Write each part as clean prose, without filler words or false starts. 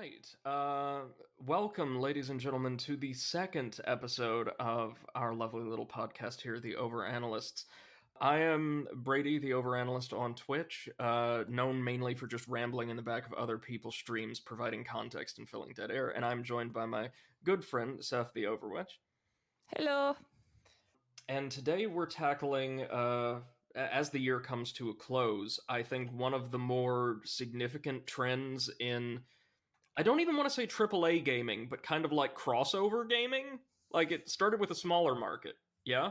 right. Welcome, ladies and gentlemen, to the second episode of our lovely little podcast here, the Overanalysts. I am Brady, the Overanalyst on Twitch, known mainly for just rambling in the back of other people's streams, providing context and filling dead air, and I'm joined by my good friend, Seth the Overwitch. Hello. And today we're tackling, as the year comes to a close, I think one of the more significant trends in I don't even want to say AAA gaming, but kind of like crossover gaming. Like it started with a smaller market. Yeah?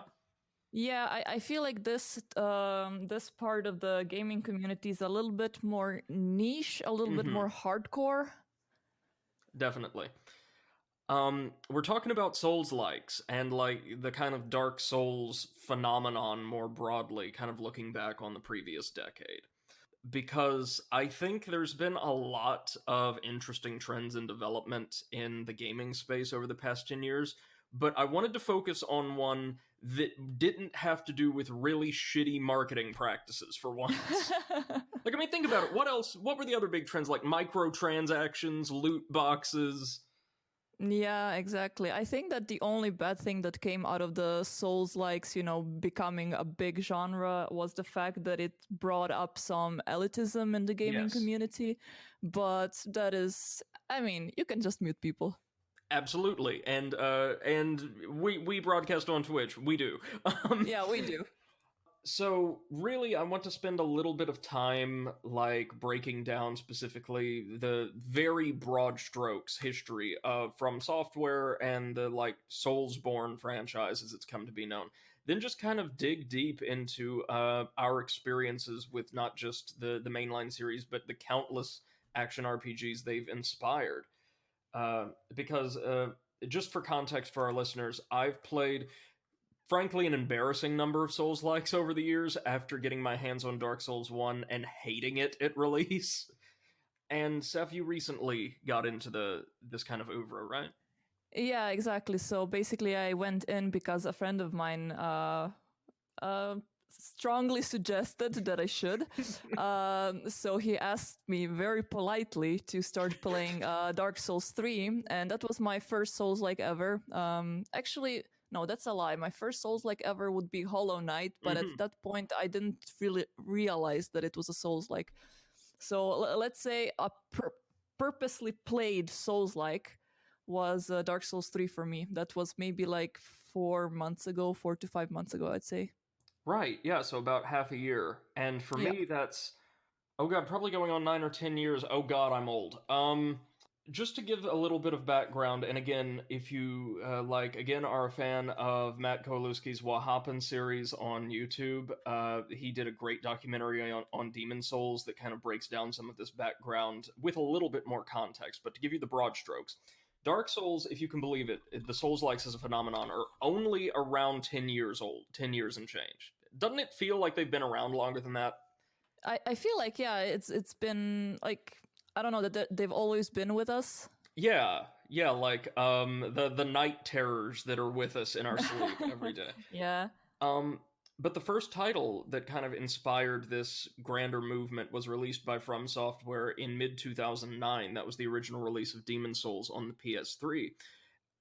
Yeah, I feel like this part of the gaming community is a little bit more niche, a little bit more hardcore. Definitely. We're talking about Souls-likes and like the kind of Dark Souls phenomenon more broadly, kind of looking back on the previous decade. Because I think there's been a lot of interesting trends and development in the gaming space over the past 10 years, but I wanted to focus on one that didn't have to do with really shitty marketing practices for once. Like, I mean, think about it. What were the other big trends, like microtransactions, loot boxes? Yeah, exactly. I think that the only bad thing that came out of the Souls-likes, becoming a big genre was the fact that it brought up some elitism in the gaming community. But that is, I mean, you can just mute people. Absolutely, and we broadcast on Twitch. We do. Yeah, we do. So, really, I want to spend a little bit of time, like, breaking down specifically the very broad strokes history of From Software and the, like, Soulsborne franchise, as it's come to be known. Then just kind of dig deep into our experiences with not just the mainline series, but the countless action RPGs they've inspired. Because, just for context for our listeners, I've played frankly an embarrassing number of Souls-likes over the years after getting my hands on Dark Souls 1 and hating it at release. And Seth, you recently got into this kind of oeuvre, right? Yeah, exactly. So basically I went in because a friend of mine strongly suggested that I should. So he asked me very politely to start playing Dark Souls 3, and that was my first Souls-like ever. Actually, no, that's a lie. My first Souls-like ever would be Hollow Knight, but at that point, I didn't really realize that it was a Souls-like. So let's say a purposely played Souls-like was Dark Souls 3 for me. That was maybe like 4 to 5 months ago, I'd say. Right, yeah, so about half a year. And for Yeah. me, that's, oh god, probably going on 9 or 10 years. Oh god, I'm old. Just to give a little bit of background, and again, if you, are a fan of Matt Kowalewski's Wahhappen series on YouTube, he did a great documentary on Demon Souls that kind of breaks down some of this background with a little bit more context. But to give you the broad strokes, Dark Souls, if you can believe it, the Souls-likes as a phenomenon are only around 10 years old, 10 years and change. Doesn't it feel like they've been around longer than that? I feel like, yeah, it's been like, I don't know, that they've always been with us. Yeah, like the night terrors that are with us in our sleep every day. Yeah. But the first title that kind of inspired this grander movement was released by From Software in mid-2009. That was the original release of Demon Souls on the PS3.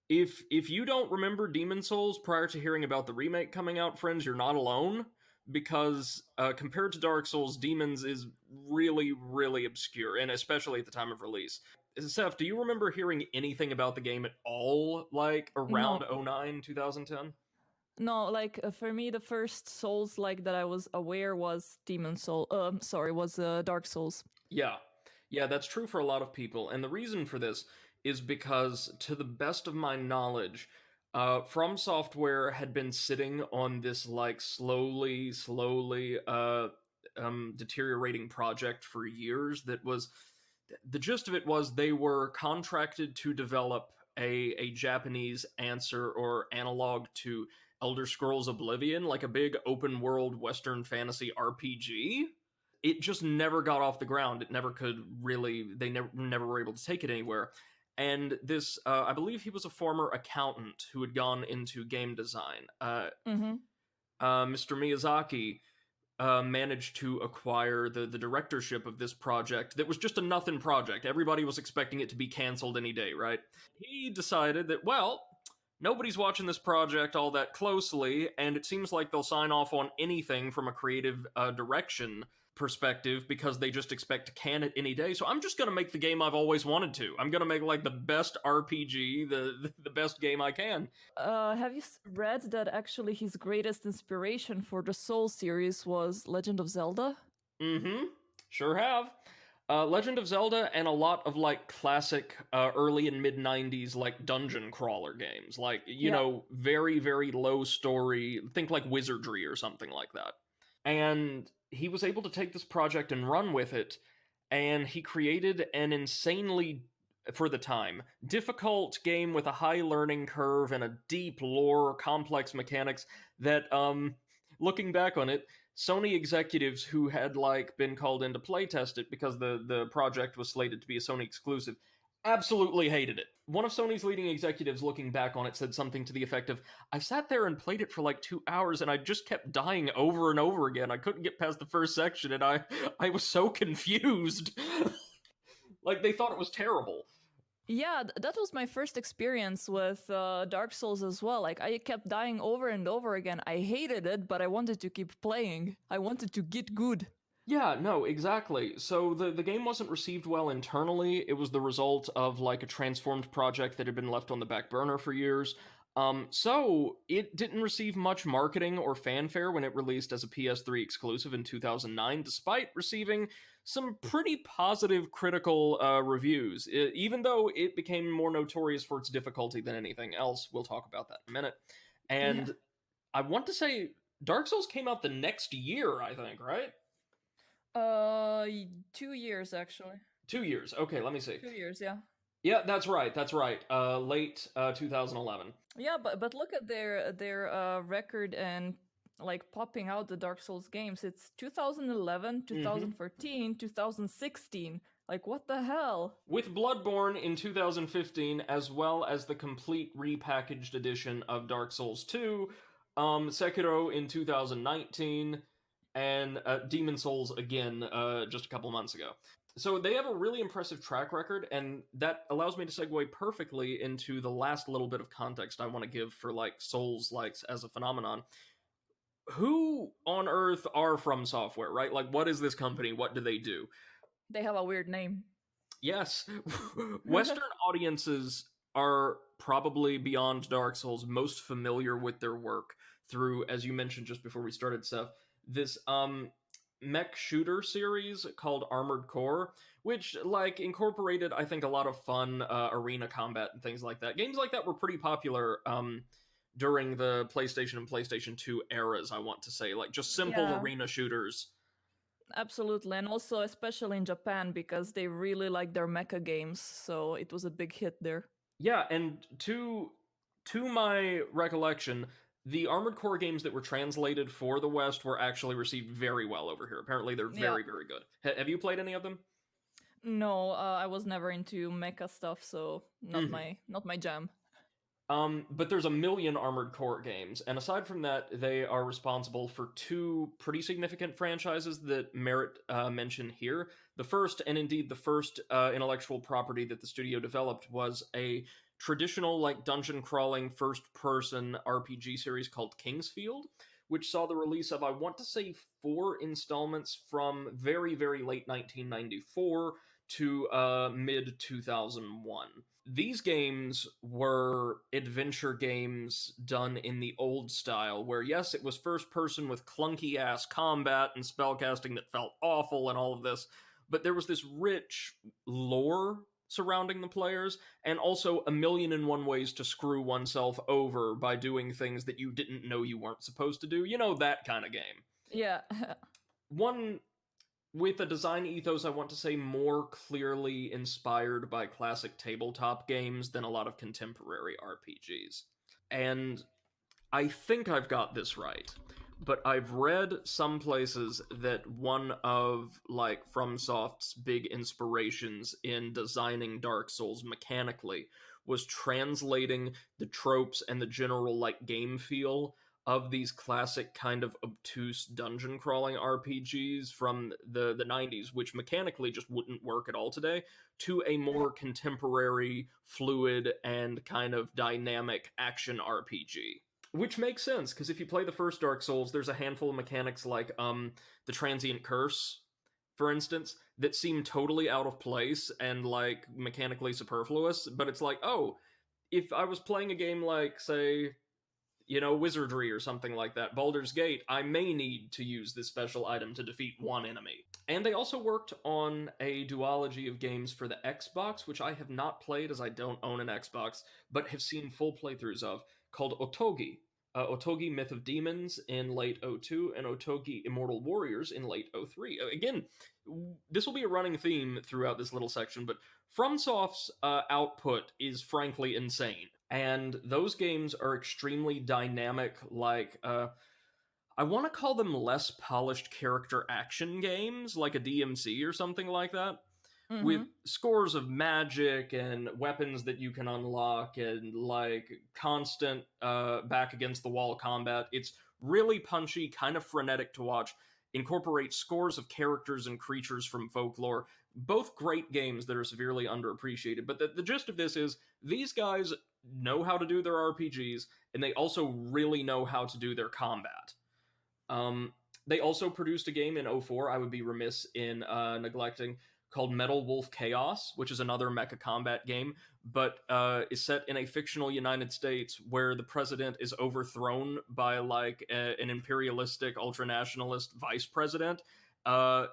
If you don't remember Demon Souls prior to hearing about the remake coming out, friends, you're not alone. Because compared to Dark Souls, Demons is really, really obscure, and especially at the time of release. Seth, do you remember hearing anything about the game at all, like around 09, 2010? No, like for me, the first Souls like that I was aware was Dark Souls. Yeah, that's true for a lot of people, and the reason for this is because, to the best of my knowledge, From Software had been sitting on this like slowly deteriorating project for years. That was the gist of it was they were contracted to develop a Japanese answer or analog to Elder Scrolls Oblivion, like a big open world Western fantasy RPG. It just never got off the ground. It never could really. They never were able to take it anywhere. And this, I believe he was a former accountant who had gone into game design. Mr. Miyazaki managed to acquire the directorship of this project that was just a nothing project. Everybody was expecting it to be canceled any day, right? He decided that, well, nobody's watching this project all that closely, and it seems like they'll sign off on anything from a creative direction perspective because they just expect to can it any day. So I'm just going to make the game I've always wanted to. I'm going to make like the best RPG, the best game I can. Have you read that actually his greatest inspiration for the Soul series was Legend of Zelda? Mm-hmm. Sure have. Legend of Zelda and a lot of like classic early and mid 90s like dungeon crawler games. Like, you know, very, very low story. Think like Wizardry or something like that. And he was able to take this project and run with it, and he created an insanely, for the time, difficult game with a high learning curve and a deep lore, complex mechanics that, looking back on it, Sony executives who had like been called in to playtest it because the project was slated to be a Sony exclusive absolutely hated it. One of Sony's leading executives looking back on it said something to the effect of, I sat there and played it for like 2 hours and I just kept dying over and over again. I couldn't get past the first section and I was so confused. Like they thought it was terrible. Yeah, that was my first experience with Dark Souls as well. Like, I kept dying over and over again. I hated it, but I wanted to keep playing. I wanted to get good. Yeah, no, exactly. So the game wasn't received well internally. It was the result of like a transformed project that had been left on the back burner for years. So it didn't receive much marketing or fanfare when it released as a PS3 exclusive in 2009, despite receiving some pretty positive critical reviews. Even though it became more notorious for its difficulty than anything else, we'll talk about that in a minute. And I want to say Dark Souls came out the next year, I think, right? 2 years actually. 2 years. Okay, let me see. 2 years, yeah. Yeah, that's right. That's right. Late 2011. Yeah, but look at their record and like popping out the Dark Souls games. It's 2011, 2014, 2016. Like, what the hell? With Bloodborne in 2015, as well as the complete repackaged edition of Dark Souls 2, Sekiro in 2019, and Demon Souls again just a couple months ago. So they have a really impressive track record, and that allows me to segue perfectly into the last little bit of context I want to give for like Souls-likes as a phenomenon. Who on earth are From Software, right? Like, what is this company? What do they do? They have a weird name. Yes. Western audiences are probably beyond Dark Souls most familiar with their work through, as you mentioned just before we started, Seth, this mech shooter series called Armored Core, which like incorporated, I think, a lot of fun arena combat and things like that. Games like that were pretty popular during the PlayStation and PlayStation 2 eras, I want to say. Like just simple arena shooters. Absolutely, and also especially in Japan because they really like their mecha games, so it was a big hit there. Yeah, and to my recollection, the Armored Core games that were translated for the West were actually received very well over here. Apparently, they're very, very good. Have you played any of them? No, I was never into mecha stuff, so not my jam. But there's a million Armored Core games, and aside from that, they are responsible for two pretty significant franchises that merit mention here. The first, and indeed the first intellectual property that the studio developed, was a traditional like dungeon crawling first person RPG series called Kingsfield, which saw the release of, I want to say, 4 installments from very, very late 1994 to mid 2001. These games were adventure games done in the old style, where yes, it was first person with clunky ass combat and spellcasting that felt awful and all of this, but there was this rich lore surrounding the players, and also 1,000,001 ways to screw oneself over by doing things that you didn't know you weren't supposed to do. You know, that kind of game. Yeah. One with a design ethos, I want to say, more clearly inspired by classic tabletop games than a lot of contemporary RPGs. And I think I've got this right, but I've read some places that one of, like, FromSoft's big inspirations in designing Dark Souls mechanically was translating the tropes and the general, like, game feel of these classic kind of obtuse dungeon crawling RPGs from the 90s, which mechanically just wouldn't work at all today, to a more contemporary, fluid, and kind of dynamic action RPG. Which makes sense, because if you play the first Dark Souls, there's a handful of mechanics like the transient curse, for instance, that seem totally out of place and like mechanically superfluous, but it's like, oh, if I was playing a game like, say, Wizardry or something like that, Baldur's Gate, I may need to use this special item to defeat one enemy. And they also worked on a duology of games for the Xbox, which I have not played as I don't own an Xbox, but have seen full playthroughs of, called Otogi. Otogi Myth of Demons in late '02 and Otogi Immortal Warriors in late '03. Again, this will be a running theme throughout this little section, but FromSoft's output is frankly insane. And those games are extremely dynamic, like, I want to call them less polished character action games, like a DMC or something like that, with Mm-hmm. scores of magic and weapons that you can unlock and like constant back against the wall combat. It's really punchy, kind of frenetic to watch, incorporates scores of characters and creatures from folklore. Both great games that are severely underappreciated. But the gist of this is these guys know how to do their RPGs, and they also really know how to do their combat. They also produced a game in '04, I would be remiss in neglecting, called Metal Wolf Chaos, which is another mecha combat game, but is set in a fictional United States where the president is overthrown by like an imperialistic ultranationalist vice president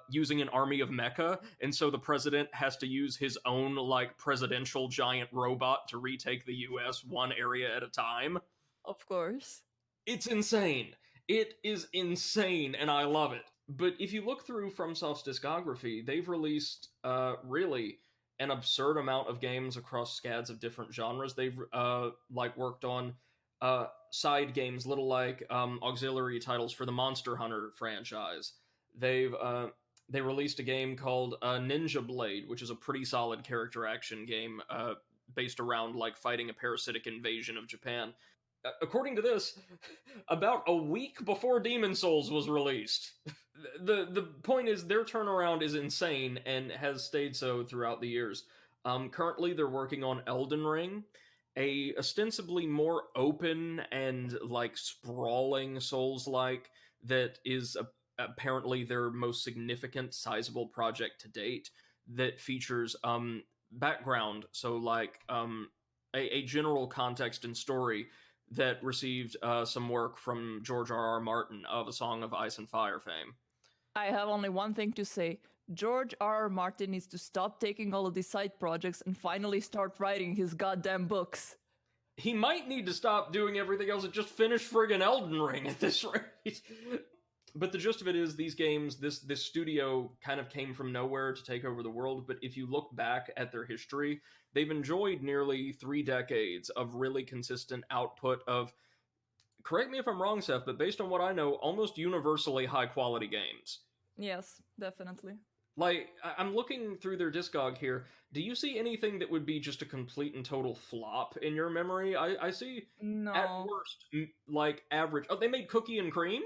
using an army of mecha, and so the president has to use his own like presidential giant robot to retake the US one area at a time. Of course. It's insane. It is insane, and I love it. But if you look through FromSoft's discography, they've released really an absurd amount of games across scads of different genres. They've like worked on side games, little like auxiliary titles for the Monster Hunter franchise. They released a game called Ninja Blade, which is a pretty solid character action game based around like fighting a parasitic invasion of Japan. According to this, about a week before Demon Souls was released. The point is their turnaround is insane and has stayed so throughout the years. Currently, they're working on Elden Ring, a ostensibly more open and like sprawling Souls-like that is apparently their most significant, sizable project to date. That features background, so like a general context and story that received some work from George R.R. Martin of A Song of Ice and Fire fame. I have only one thing to say. George R.R. Martin needs to stop taking all of these side projects and finally start writing his goddamn books. He might need to stop doing everything else and just finish friggin' Elden Ring at this rate. But the gist of it is these games, this studio kind of came from nowhere to take over the world, but if you look back at their history, they've enjoyed nearly 3 decades of really consistent output of, correct me if I'm wrong, Seth, but based on what I know, almost universally high quality games. Yes, definitely. Like, I'm looking through their discog here. Do you see anything that would be just a complete and total flop in your memory? I see, at No. worst, like average. Oh, they made Cookie and Cream?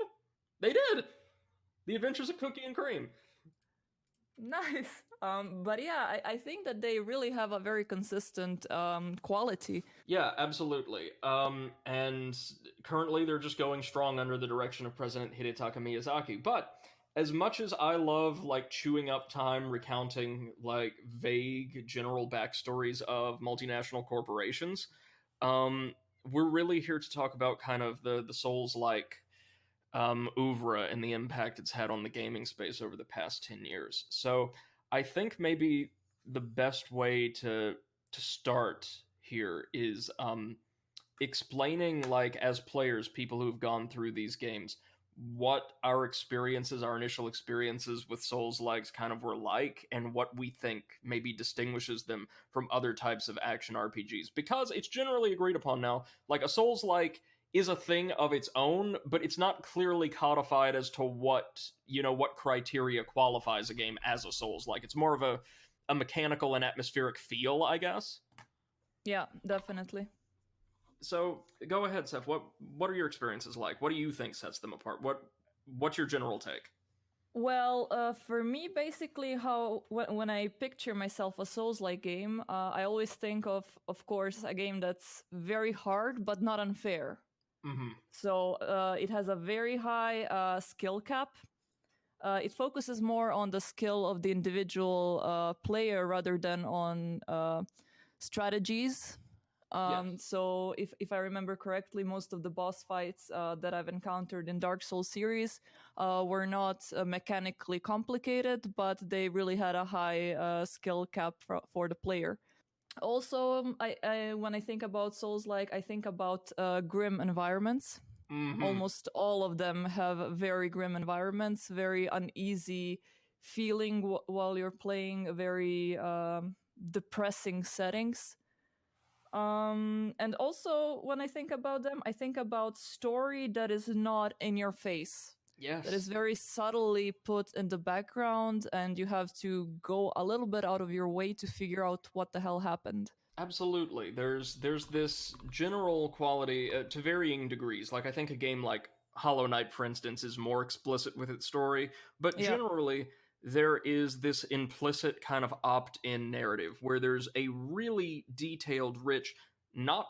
They did! The Adventures of Cookie and Cream. Nice. But yeah, I think that they really have a very consistent quality. Yeah, absolutely. And currently they're just going strong under the direction of President Hidetaka Miyazaki. But as much as I love like chewing up time recounting like vague general backstories of multinational corporations, we're really here to talk about kind of the Souls like oeuvre and the impact it's had on the gaming space over the past 10 years. So I think maybe the best way to start here is explaining, like, as players, people who've gone through these games, what our experiences, our initial experiences with Souls likes kind of were like, and what we think maybe distinguishes them from other types of action RPGs. Because it's generally agreed upon now, like, a Souls like is a thing of its own, but it's not clearly codified as to what, what criteria qualifies a game as a Souls like. It's more of a mechanical and atmospheric feel, I guess. Yeah, definitely. So go ahead, Seth. What are your experiences like? What do you think sets them apart? What's your general take? Well, for me, basically, how when I picture myself a Souls-like game, I always think of course, a game that's very hard but not unfair. Mm-hmm. So it has a very high skill cap. It focuses more on the skill of the individual player rather than on strategies. Yes. So if I remember correctly, most of the boss fights that I've encountered in Dark Souls series were not mechanically complicated, but they really had a high skill cap for the player. Also, when I think about Souls, like I think about grim environments. Mm-hmm. Almost all of them have very grim environments, very uneasy feeling while you're playing, very depressing settings. And also, when I think about them, I think about story that is not in your face, that is Yes. very subtly put in the background, and you have to go a little bit out of your way to figure out what the hell happened. Absolutely. There's this general quality to varying degrees. Like I think a game like Hollow Knight, for instance, is more explicit with its story, but Yeah. generally there is this implicit kind of opt-in narrative where there's a really detailed, rich, not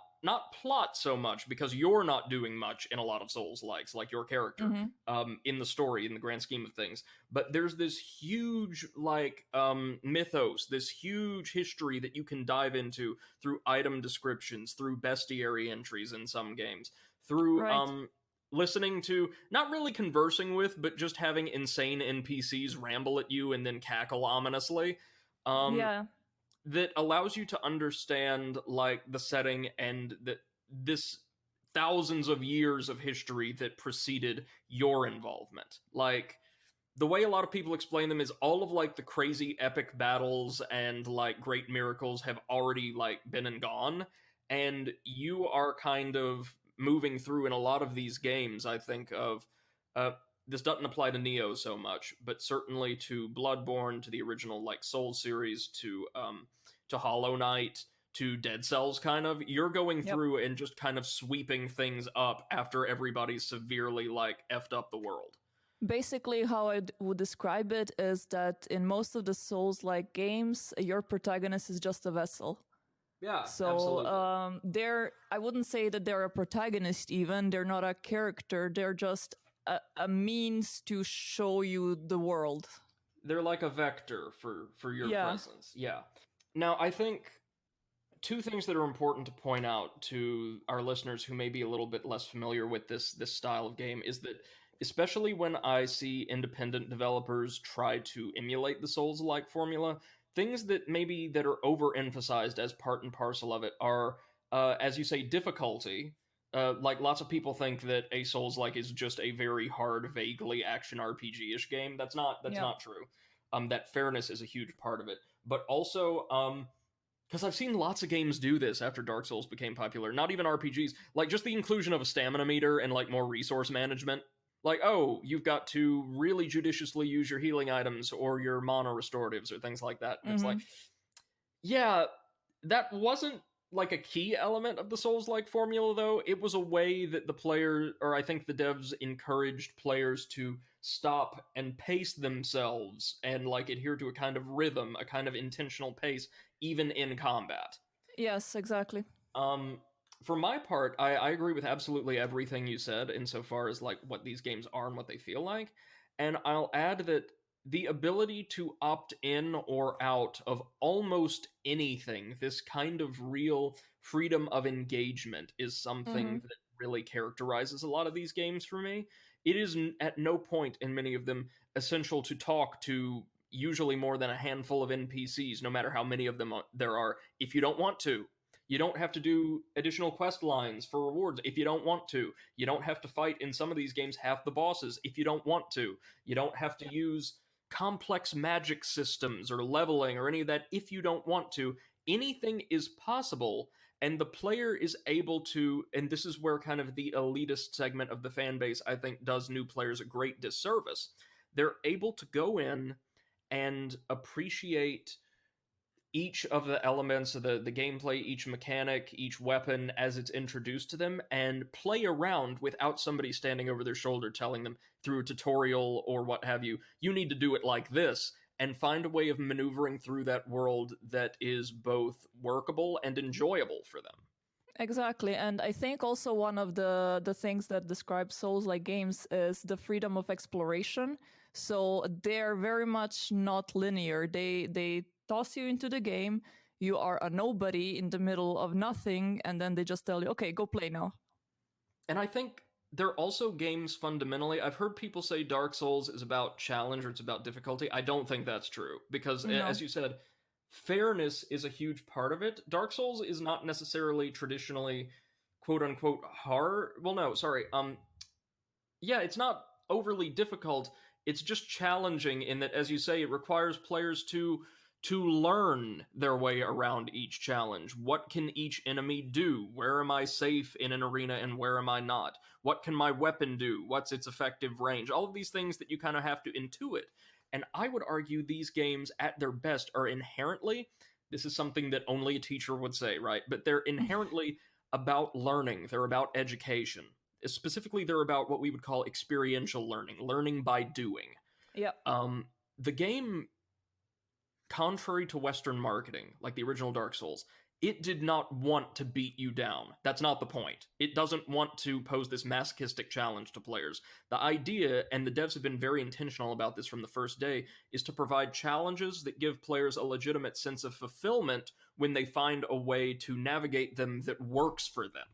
plot so much because you're not doing much in a lot of Souls likes, like your character, Mm-hmm. in the story in the grand scheme of things, but there's this huge like mythos, this huge history that you can dive into through item descriptions, through bestiary entries in some games, through Right. listening to, not really conversing with, but just having insane NPCs ramble at you and then cackle ominously. Um, Yeah. that allows you to understand like the setting and that this thousands of years of history that preceded your involvement. Like the way a lot of people explain them is all of like the crazy epic battles and like great miracles have already like been and gone, and you are kind of moving through in a lot of these games. I think of uh this doesn't apply to Neo so much, but certainly to Bloodborne, to the original like Soul series, to Hollow Knight, to Dead Cells. Kind of you're going Yep. through and just kind of sweeping things up after everybody's severely like effed up the world. Basically, how I would describe it is that in most of the Souls like games, your protagonist is just a vessel. Yeah, So absolutely. I wouldn't say that they're a protagonist even. They're not a character. They're just a means to show you the world. They're like a vector for your Yeah. presence. Yeah. Now, I think two things that are important to point out to our listeners who may be a little bit less familiar with this style of game is that especially when I see independent developers try to emulate the Souls-like formula, things that maybe that are overemphasized as part and parcel of it are, as you say, difficulty. Like lots of people think that a Souls-like is just a very hard, vaguely action RPG-ish game. That's Yeah. not true. That fairness is a huge part of it, but also because I've seen lots of games do this after Dark Souls became popular. Not even RPGs, like just the inclusion of a stamina meter and like more resource management. Like, oh, you've got to really judiciously use your healing items or your mana restoratives or things like that. And it's like, Mm-hmm. yeah, that wasn't like a key element of the Souls like formula, though. It was a way that the player, or I think the devs encouraged players to stop and pace themselves and like adhere to a kind of rhythm, a kind of intentional pace, even in combat. Yes, exactly. Um, for my part, I agree with absolutely everything you said insofar as like what these games are and what they feel like. And I'll add that the ability to opt in or out of almost anything, this kind of real freedom of engagement, is Mm-hmm. something that really characterizes a lot of these games for me. It is at no point in many of them essential to talk to usually more than a handful of NPCs, no matter how many of them there are, if you don't want to. You don't have to do additional quest lines for rewards if you don't want to. You don't have to fight in some of these games half the bosses if you don't want to. You don't have to use complex magic systems or leveling or any of that if you don't want to. Anything is possible, and the player is able to, and this is where kind of the elitist segment of the fan base I think does new players a great disservice. They're able to go in and appreciate each of the elements of the gameplay, each mechanic, each weapon as it's introduced to them, and play around without somebody standing over their shoulder telling them through a tutorial or what have you, you need to do it like this, and find a way of maneuvering through that world that is both workable and enjoyable for them. Exactly, and I think also one of the things that describes Souls-like games is the freedom of exploration. So they're very much not linear. They toss you into the game. You are a nobody in the middle of nothing, and then they just tell you, "Okay, go play now." And I think they're also games fundamentally. I've heard people say Dark Souls is about challenge or it's about difficulty. I don't think that's true because, No. as you said, fairness is a huge part of it. Dark Souls is not necessarily traditionally quote unquote hard. Well, no, sorry. Yeah, it's not overly difficult. It's just challenging in that, as you say, it requires players to learn their way around each challenge. What can each enemy do? Where am I safe in an arena and where am I not? What can my weapon do? What's its effective range? All of these things that you kind of have to intuit. And I would argue these games, at their best, are inherently, this is something that only a teacher would say, right? But they're inherently about learning, they're about education. Specifically, they're about what we would call experiential learning, learning by doing. Yep. The game, contrary to Western marketing, like the original Dark Souls, it did not want to beat you down. That's not the point. It doesn't want to pose this masochistic challenge to players. The idea, and the devs have been very intentional about this from the first day, is to provide challenges that give players a legitimate sense of fulfillment when they find a way to navigate them that works for them.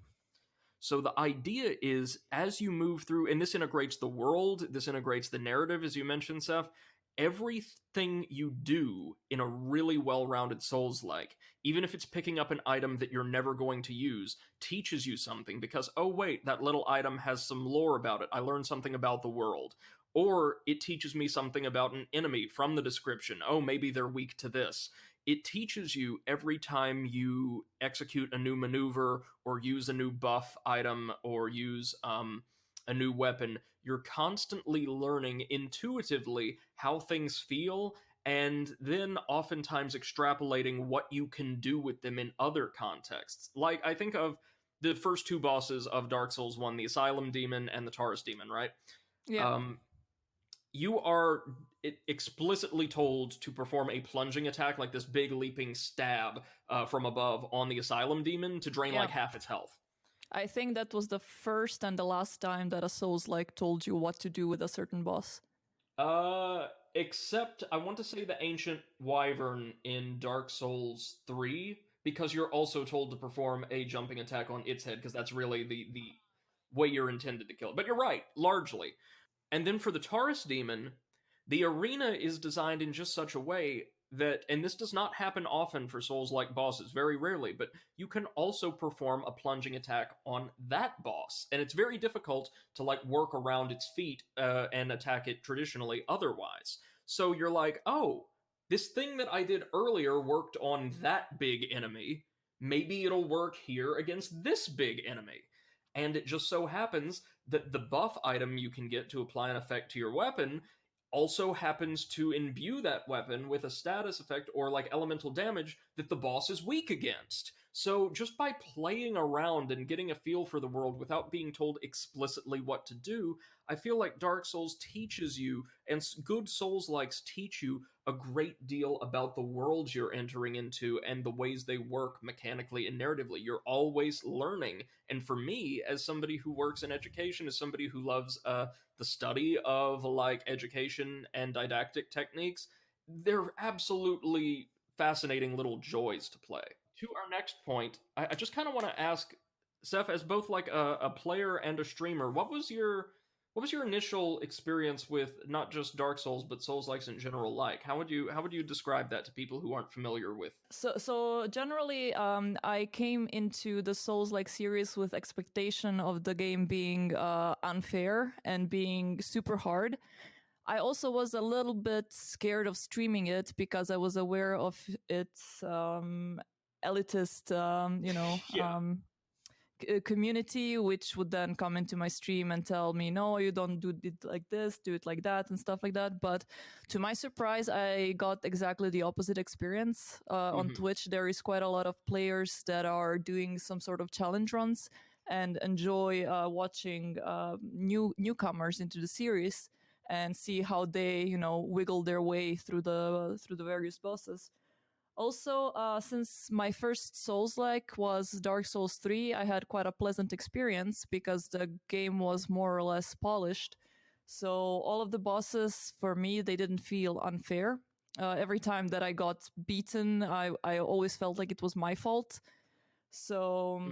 So the idea is, as you move through, and this integrates the world, this integrates the narrative, as you mentioned, Seth, everything you do in a really well-rounded Souls-like, even if it's picking up an item that you're never going to use, teaches you something because, oh wait, that little item has some lore about it. I learned something about the world. Or it teaches me something about an enemy from the description. Oh, maybe they're weak to this. It teaches you every time you execute a new maneuver or use a new buff item or use a new weapon. You're constantly learning intuitively how things feel and then oftentimes extrapolating what you can do with them in other contexts. Like, I think of the first two bosses of Dark Souls 1, the Asylum Demon and the Taurus Demon, right? Yeah. You are explicitly told to perform a plunging attack, like this big leaping stab from above on the Asylum Demon to drain like half its health. I think that was the first and the last time that a Souls-like told you what to do with a certain boss. Except I want to say the Ancient Wyvern in Dark Souls 3, because you're also told to perform a jumping attack on its head, because that's really the way you're intended to kill it. But you're right, largely. And then for the Taurus Demon, the arena is designed in just such a way that, and this does not happen often for Souls-like bosses, very rarely, but you can also perform a plunging attack on that boss. And it's very difficult to like work around its feet and attack it traditionally otherwise. So you're like, oh, this thing that I did earlier worked on that big enemy. Maybe it'll work here against this big enemy. And it just so happens that the buff item you can get to apply an effect to your weapon also happens to imbue that weapon with a status effect or like elemental damage that the boss is weak against. So just by playing around and getting a feel for the world without being told explicitly what to do, I feel like Dark Souls teaches you, and good Souls-likes teach you a great deal about the worlds you're entering into and the ways they work mechanically and narratively. You're always learning. And for me, as somebody who works in education, as somebody who loves the study of like education and didactic techniques, they're absolutely fascinating little joys to play. To our next point, I just kind of want to ask Seth, as both like a player and a streamer, what was your initial experience with not just Dark Souls but Souls-likes in general? Like, how would you describe that to people who aren't familiar with? So generally, I came into the Souls-like series with expectation of the game being unfair and being super hard. I also was a little bit scared of streaming it because I was aware of its elitist, Yeah. community, which would then come into my stream and tell me, no, you don't do it like this, do it like that, and stuff like that. But to my surprise, I got exactly the opposite experience. On Twitch, there is quite a lot of players that are doing some sort of challenge runs and enjoy watching newcomers into the series and see how they, wiggle their way through the various bosses. Also, since my first Souls-like was Dark Souls 3, I had quite a pleasant experience because the game was more or less polished. So all of the bosses, for me, they didn't feel unfair. Every time that I got beaten, I always felt like it was my fault. So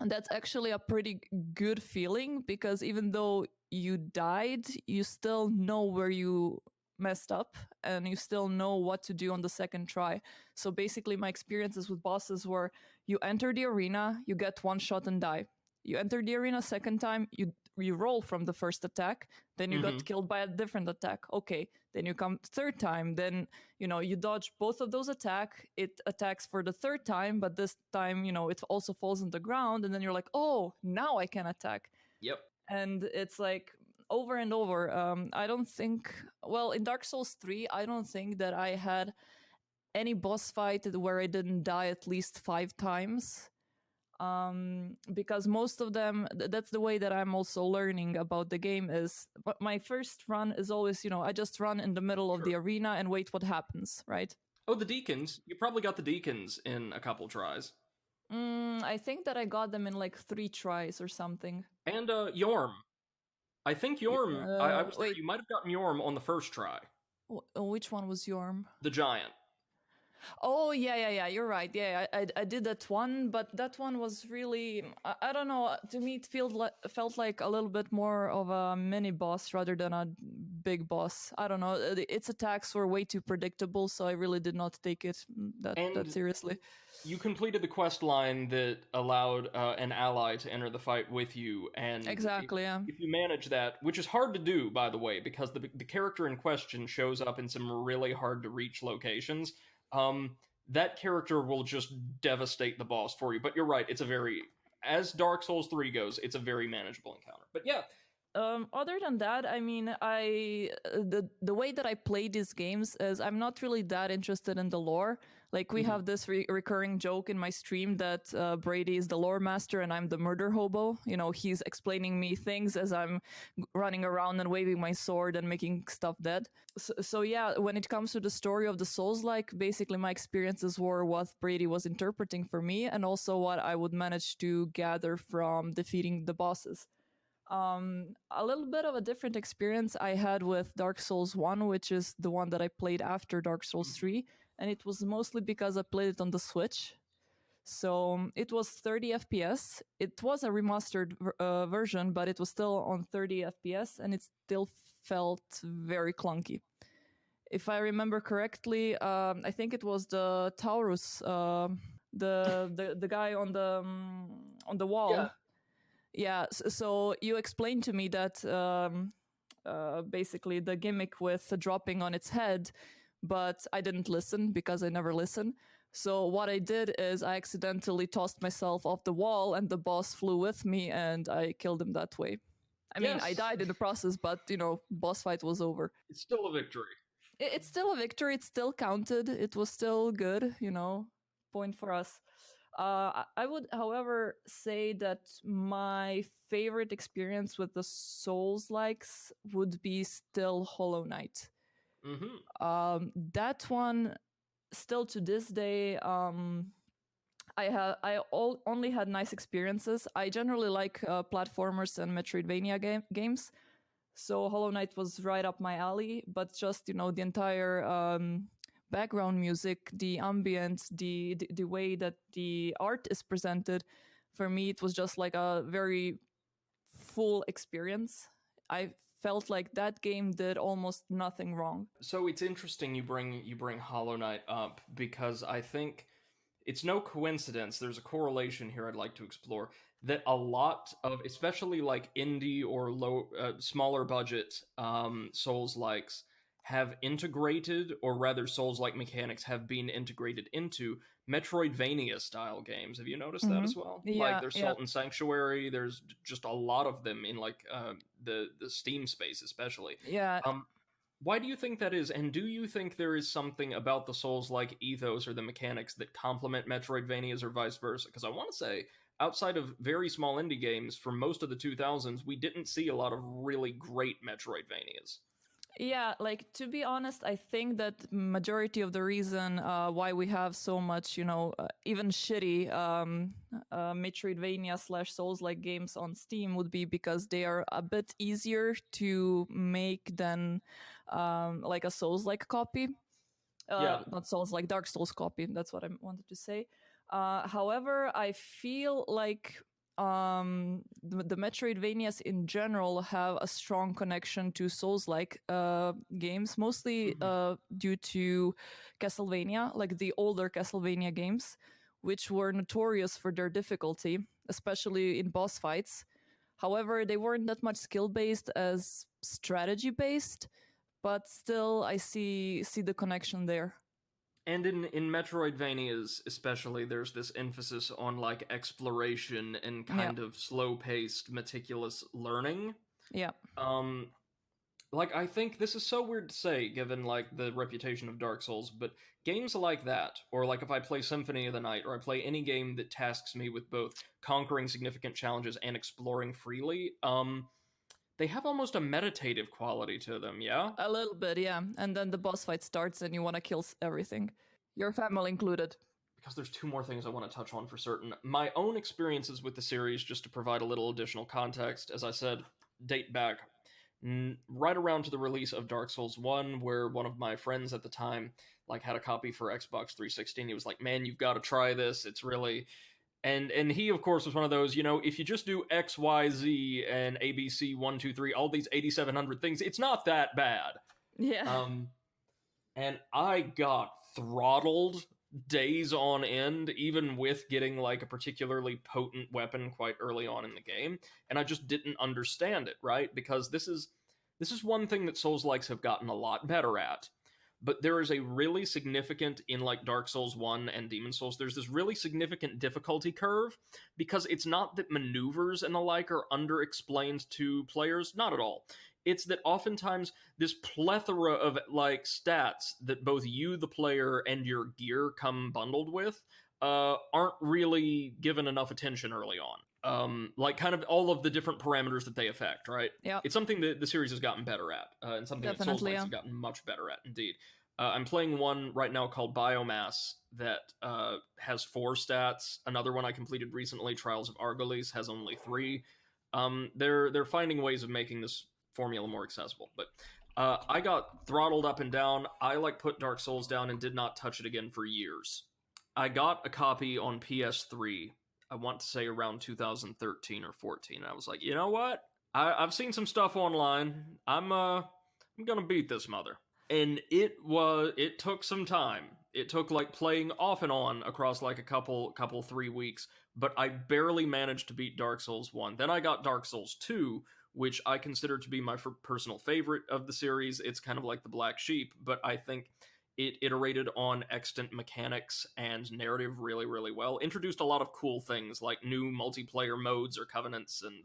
that's actually a pretty good feeling because even though you died, you still know where you messed up and you still know what to do on the second try. So basically my experiences with bosses were you enter the arena, you get one shot and die. You enter the arena second time, you roll from the first attack, then you got killed by a different attack. Okay, then you come third time, then you dodge both of those attacks. It attacks for the third time, but this time it also falls on the ground, and then you're like, oh, now I can attack. Yep. And it's like over and over. I don't think, well, in Dark Souls 3, I don't think that I had any boss fight where I didn't die at least 5 times. Because most of them, that's the way that I'm also learning about the game is, but my first run is always, I just run in the middle of the arena and wait what happens, right? Oh, the deacons. You probably got the deacons in a couple tries. I think that I got them in like 3 tries or something. And Yorm. I think Yorm, I was there, wait. you might have gotten Yorm on the first try. Which one was Yorm? The giant. Oh, yeah, you're right. Yeah, I did that one, but that one was really, I don't know, to me it felt like a little bit more of a mini boss rather than a big boss. I don't know, its attacks were way too predictable, so I really did not take it that seriously. You completed the quest line that allowed an ally to enter the fight with you, and exactly, if you manage that, which is hard to do, by the way, because the character in question shows up in some really hard to reach locations, that character will just devastate the boss for you. But you're right, as Dark Souls 3 goes, it's a very manageable encounter. But yeah. Other than that, I mean, the way that I play these games is I'm not really that interested in the lore. Like we have this recurring joke in my stream that Brady is the lore master and I'm the murder hobo. He's explaining me things as I'm running around and waving my sword and making stuff dead. So yeah, when it comes to the story of the Souls-like, basically my experiences were what Brady was interpreting for me and also what I would manage to gather from defeating the bosses. A little bit of a different experience I had with Dark Souls 1, which is the one that I played after Dark Souls 3, and it was mostly because I played it on the Switch. So it was 30 FPS. It was a remastered version, but it was still on 30 FPS, and it still felt very clunky. If I remember correctly, I think it was the Taurus, the guy on the wall. Yeah. Yeah, so you explained to me that basically the gimmick with dropping on its head, but I didn't listen because I never listen. So what I did is I accidentally tossed myself off the wall and the boss flew with me and I killed him that way. I mean, I died in the process, but, boss fight was over. It's still a victory. It's still a victory. It still counted. It was still good, point for us. I would, however, say that my favorite experience with the Souls-likes would be still Hollow Knight. That one, still to this day, I only had nice experiences. I generally like platformers and Metroidvania games, so Hollow Knight was right up my alley. But just the entire background music, the ambient, the way that the art is presented, for me it was just like a very full experience. I felt like that game did almost nothing wrong. So it's interesting you bring Hollow Knight up because I think it's no coincidence, there's a correlation here I'd like to explore, that a lot of, especially like indie or smaller budget Souls-likes have integrated, or rather Souls-like mechanics have been integrated into Metroidvania style games. Have you noticed that Hmm. as well? Like Yeah, there's yeah, Salt and Sanctuary. There's just a lot of them in like the Steam space, especially. yeah. Um, why do you think that is? And do you think there is something about the Souls-like ethos or the mechanics that complement Metroidvanias or vice versa? Because I want to say, outside of very small indie games, for most of the 2000s, we didn't see a lot of really great Metroidvanias. Yeah, like to be honest, I think that majority of the reason why we have so much, even shitty Metroidvania slash Souls like games on Steam would be because they are a bit easier to make than like a Souls like copy. Yeah, Not Souls like Dark Souls copy. That's what I wanted to say. However, I feel like the Metroidvanias in general have a strong connection to Souls like games, mostly hmm, due to Castlevania, like the older Castlevania games, which were notorious for their difficulty, especially in boss fights. However, they weren't that much skill based as strategy based, but still I see the connection there. and in Metroidvanias especially, there's this emphasis on like exploration and Yeah, kind of slow-paced, meticulous learning. yeah, Um, like I think this is so weird to say given like the reputation of Dark Souls, but games like that, or like if I play Symphony of the Night, or I play any game that tasks me with both conquering significant challenges and exploring freely, they have almost a meditative quality to them, yeah? a little bit, yeah. And then the boss fight starts, and you want to kill everything, your family included. Because there's two more things I want to touch on for certain. My own experiences with the series, just to provide a little additional context, as I said, date back right around to the release of Dark Souls 1, where one of my friends at the time like had a copy for Xbox 360 and he was like, "Man, you've got to try this. It's really..." And he of course was one of those, if you just do XYZ and ABC 1 2 3, all these 8700 things, it's not that bad. Yeah. Um and I got throttled days on end, even with getting like a particularly potent weapon quite early on in the game, and I just didn't understand it, right? Because this is one thing that Souls likes have gotten a lot better at. But there is a really significant in like Dark Souls 1 and Demon Souls, there's this really significant difficulty curve because it's not that maneuvers and the like are underexplained to players, not at all. It's that oftentimes this plethora of like stats that both you, the player, and your gear come bundled with aren't really given enough attention early on. Like kind of all of the different parameters that they affect, right? Yeah, It's something that the series has gotten better at, and something that Souls definitely. likes Yeah. have gotten much better at, indeed. I'm playing one right now called Biomass that has 4 stats. Another one I completed recently, Trials of Argolis, has only 3. They're finding ways of making this formula more accessible. But I got throttled up and down. I like put Dark Souls down and did not touch it again for years. I got a copy on PS3. I want to say around 2013 or 14. And I was like, you know what? I've seen some stuff online. I'm gonna beat this mother. And it took some time. It took like playing off and on across like a couple 3 weeks, but I barely managed to beat Dark Souls 1. Then I got Dark Souls 2, which I consider to be my personal favorite of the series. It's kind of like the black sheep, but I think it iterated on extant mechanics and narrative really, really well. Introduced a lot of cool things like new multiplayer modes or covenants and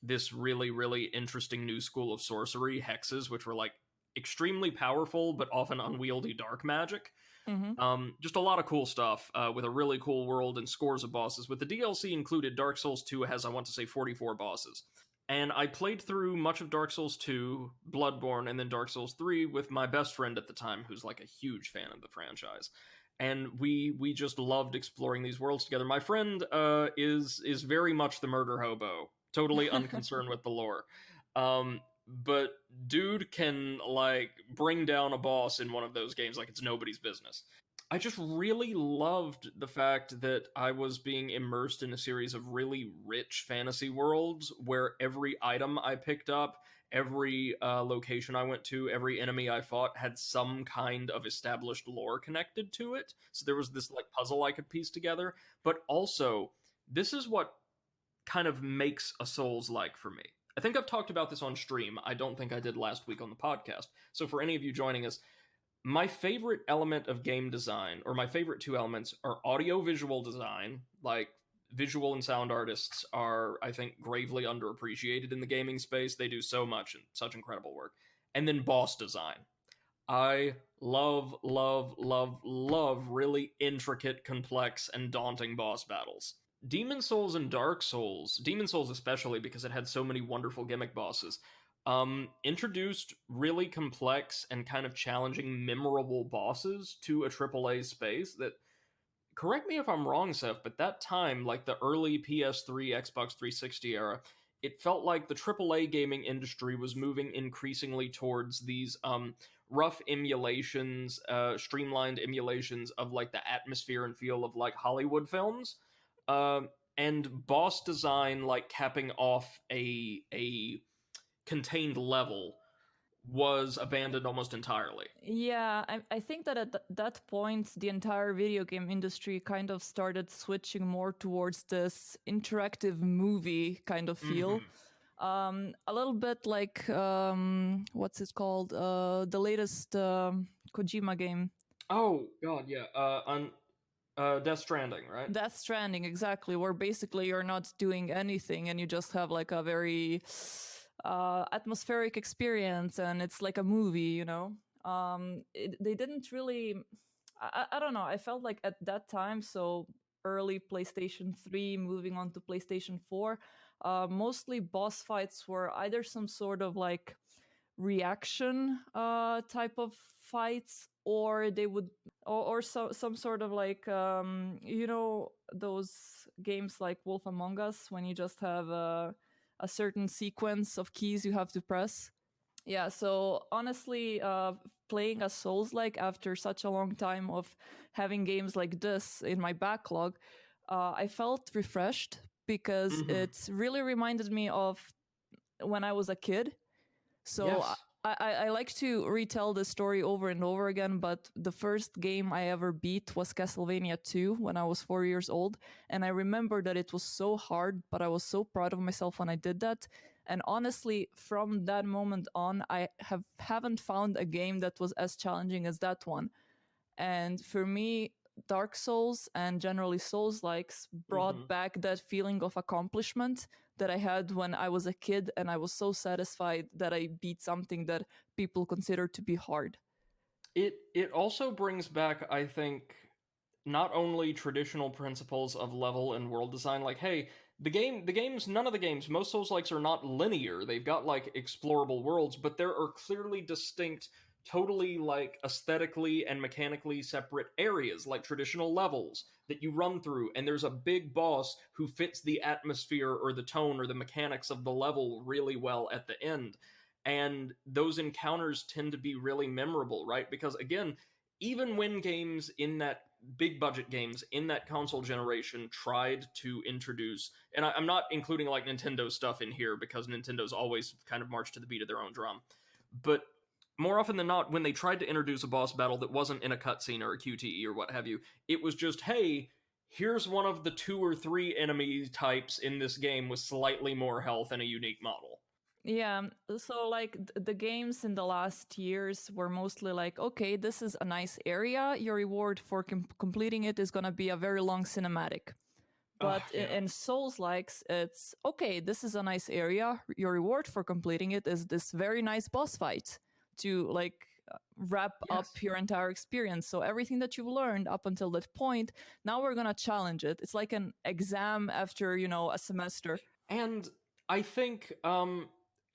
this really, really interesting new school of sorcery, hexes, which were like extremely powerful but often unwieldy dark magic. Mm-hmm. Just a lot of cool stuff with a really cool world and scores of bosses. With the DLC included, Dark Souls 2 has, I want to say, 44 bosses. And I played through much of Dark Souls 2, Bloodborne, and then Dark Souls 3 with my best friend at the time, who's like a huge fan of the franchise. And we just loved exploring these worlds together. My friend is very much the murder hobo, totally unconcerned with the lore. But dude can like bring down a boss in one of those games like it's nobody's business. I just really loved the fact that I was being immersed in a series of really rich fantasy worlds where every item I picked up, every location I went to, every enemy I fought had some kind of established lore connected to it. So there was this like puzzle I could piece together. But also, this is what kind of makes a Souls like for me. I think I've talked about this on stream. I don't think I did last week on the podcast. So for any of you joining us, My favorite element of game design, or my favorite two elements, are audio-visual design. Like, visual and sound artists are, I think, gravely underappreciated in the gaming space. They do so much and such incredible work. And then boss design. I love, love, love, love really intricate, complex, and daunting boss battles. Demon Souls and Dark Souls, Demon Souls especially because it had so many wonderful gimmick bosses, introduced really complex and kind of challenging, memorable bosses to a AAA space that, correct me if I'm wrong, Seth, but that time, like the early PS3, Xbox 360 era, it felt like the AAA gaming industry was moving increasingly towards these rough emulations, streamlined emulations of like the atmosphere and feel of like Hollywood films, um, and boss design like capping off a contained level was abandoned almost entirely. Yeah, I think that at that point, the entire video game industry kind of started switching more towards this interactive movie kind of feel. Mm-hmm. A little bit like, what's it called? The latest Kojima game. Oh God, yeah. Death Stranding, right? Death Stranding, exactly, where basically you're not doing anything and you just have like a very atmospheric experience and it's like a movie, you know? They didn't really. I don't know. I felt like at that time, so early PlayStation 3, moving on to PlayStation 4, mostly boss fights were either some sort of like reaction type of fights, or they would or some sort of like you know, those games like Wolf Among Us, when you just have a certain sequence of keys you have to press. Yeah, so honestly, playing a Souls like after such a long time of having games like this in my backlog, I felt refreshed because Mm-hmm. it really reminded me of when I was a kid. So Yes. I like to retell the story over and over again, but the first game I ever beat was Castlevania 2 when I was 4 years old. And I remember that it was so hard, but I was so proud of myself when I did that. And honestly, from that moment on, I haven't found a game that was as challenging as that one. And for me, Dark Souls and generally Souls likes Mm-hmm. brought back that feeling of accomplishment that I had when I was a kid, and I was so satisfied that I beat something that people consider to be hard. It also brings back, I think, not only traditional principles of level and world design, like, hey, none of the games, most Souls likes are not linear. They've got like explorable worlds, but there are clearly distinct, totally like aesthetically and mechanically separate areas, like traditional levels that you run through, and there's a big boss who fits the atmosphere or the tone or the mechanics of the level really well at the end. And those encounters tend to be really memorable, right? Because again, even when games in that big budget games in that console generation tried to introduce, and I'm not including like Nintendo stuff in here because Nintendo's always kind of marched to the beat of their own drum, but more often than not, when they tried to introduce a boss battle that wasn't in a cutscene or a QTE or what have you, it was just, hey, here's one of the two or three enemy types in this game with slightly more health and a unique model. Yeah, so like the games in the last years were mostly like, okay, this is a nice area. Your reward for completing it is going to be a very long cinematic. But Yeah. in Souls likes, it's okay, this is a nice area. Your reward for completing it is this very nice boss fight to like wrap up Yes. your entire experience. So everything that you've learned up until that point, now we're going to challenge it. It's like an exam after, you know, a semester. And I think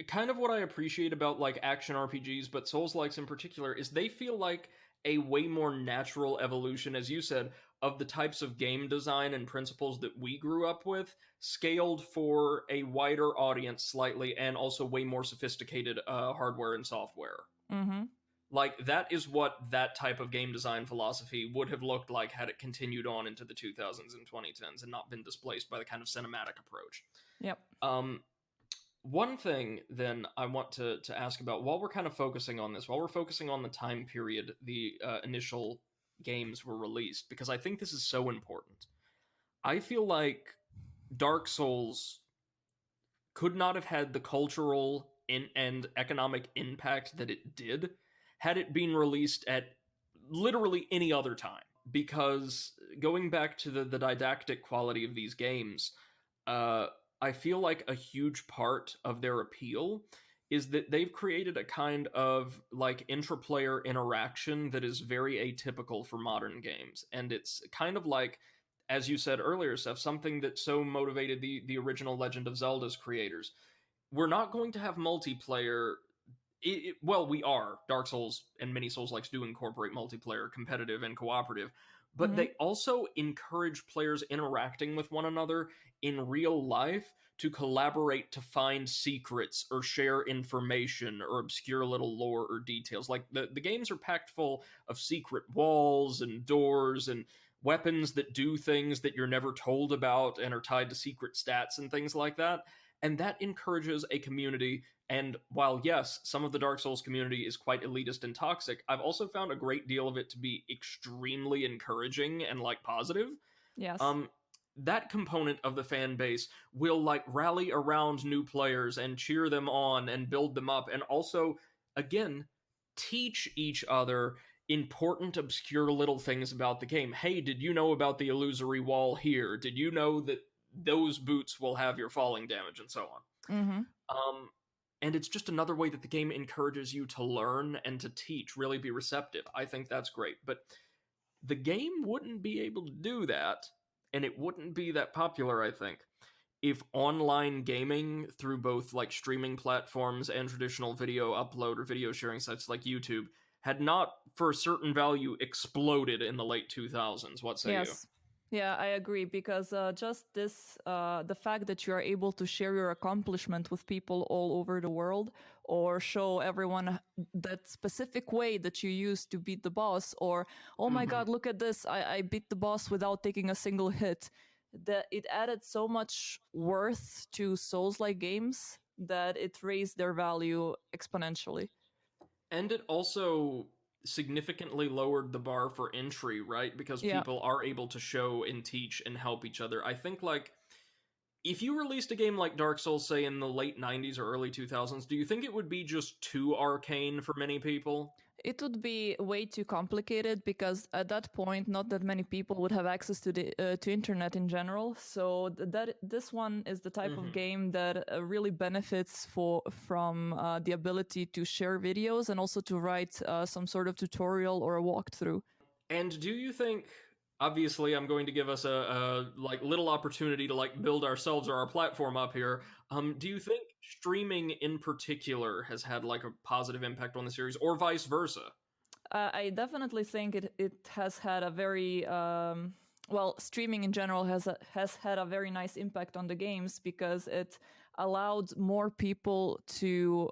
kind of what I appreciate about like action RPGs, but Souls likes in particular, is they feel like a way more natural evolution, as you said, of the types of game design and principles that we grew up with, scaled for a wider audience slightly, and also way more sophisticated hardware and software. Mm-hmm. Like, that is what that type of game design philosophy would have looked like had it continued on into the 2000s and 2010s and not been displaced by the kind of cinematic approach. Yep. Um, One thing then I want to ask about, while we're kind of focusing on this, while we're focusing on the time period the initial games were released, because I think this is so important. I feel like Dark Souls could not have had the cultural and economic impact that it did had it been released at literally any other time. Because going back to the didactic quality of these games, uh, I feel like a huge part of their appeal is that they've created a kind of like intraplayer interaction that is very atypical for modern games. And it's kind of like, as you said earlier, Seth, something that so motivated the original Legend of Zelda's creators. We're not going to have multiplayer. Well, we are. Dark Souls and many Souls likes do incorporate multiplayer, competitive, and cooperative, but Mm-hmm. they also encourage players interacting with one another in real life to collaborate to find secrets or share information or obscure little lore or details. Like the games are packed full of secret walls and doors and weapons that do things that you're never told about and are tied to secret stats and things like that. And that encourages a community. And while, yes, some of the Dark Souls community is quite elitist and toxic, I've also found a great deal of it to be extremely encouraging and like positive. Yes. Um, that component of the fan base will like rally around new players and cheer them on and build them up, and also, again, teach each other important obscure little things about the game. Hey, did you know about the illusory wall here? Did you know that those boots will have your falling damage, and so on? Mm-hmm. And it's just another way that the game encourages you to learn and to teach, really be receptive. I think that's great. But the game wouldn't be able to do that, and it wouldn't be that popular, I think, if online gaming through both like streaming platforms and traditional video upload or video sharing sites like YouTube had not, for a certain value, exploded in the late 2000s. What say you? Yes. Yeah, I agree because just this, the fact that you are able to share your accomplishment with people all over the world or show everyone that specific way that you used to beat the boss, or, oh my Mm-hmm. God, look at this, I beat the boss without taking a single hit. That it added so much worth to Souls-like games that it raised their value exponentially. And it also significantly lowered the bar for entry, right? Because Yeah. people are able to show and teach and help each other. I think, like, if you released a game like Dark Souls, say in the late 90s or early 2000s, do you think it would be just too arcane for many people? It would be way too complicated because at that point, not that many people would have access to the to internet in general. So that this one is the type of Mm-hmm. game that really benefits from the ability to share videos and also to write some sort of tutorial or a walkthrough. And do you think, obviously, I'm going to give us a like little opportunity to like build ourselves or our platform up here. Do you think streaming in particular has had like a positive impact on the series, or vice versa? I definitely think it has had a very well, streaming in general has had a very nice impact on the games because it allowed more people to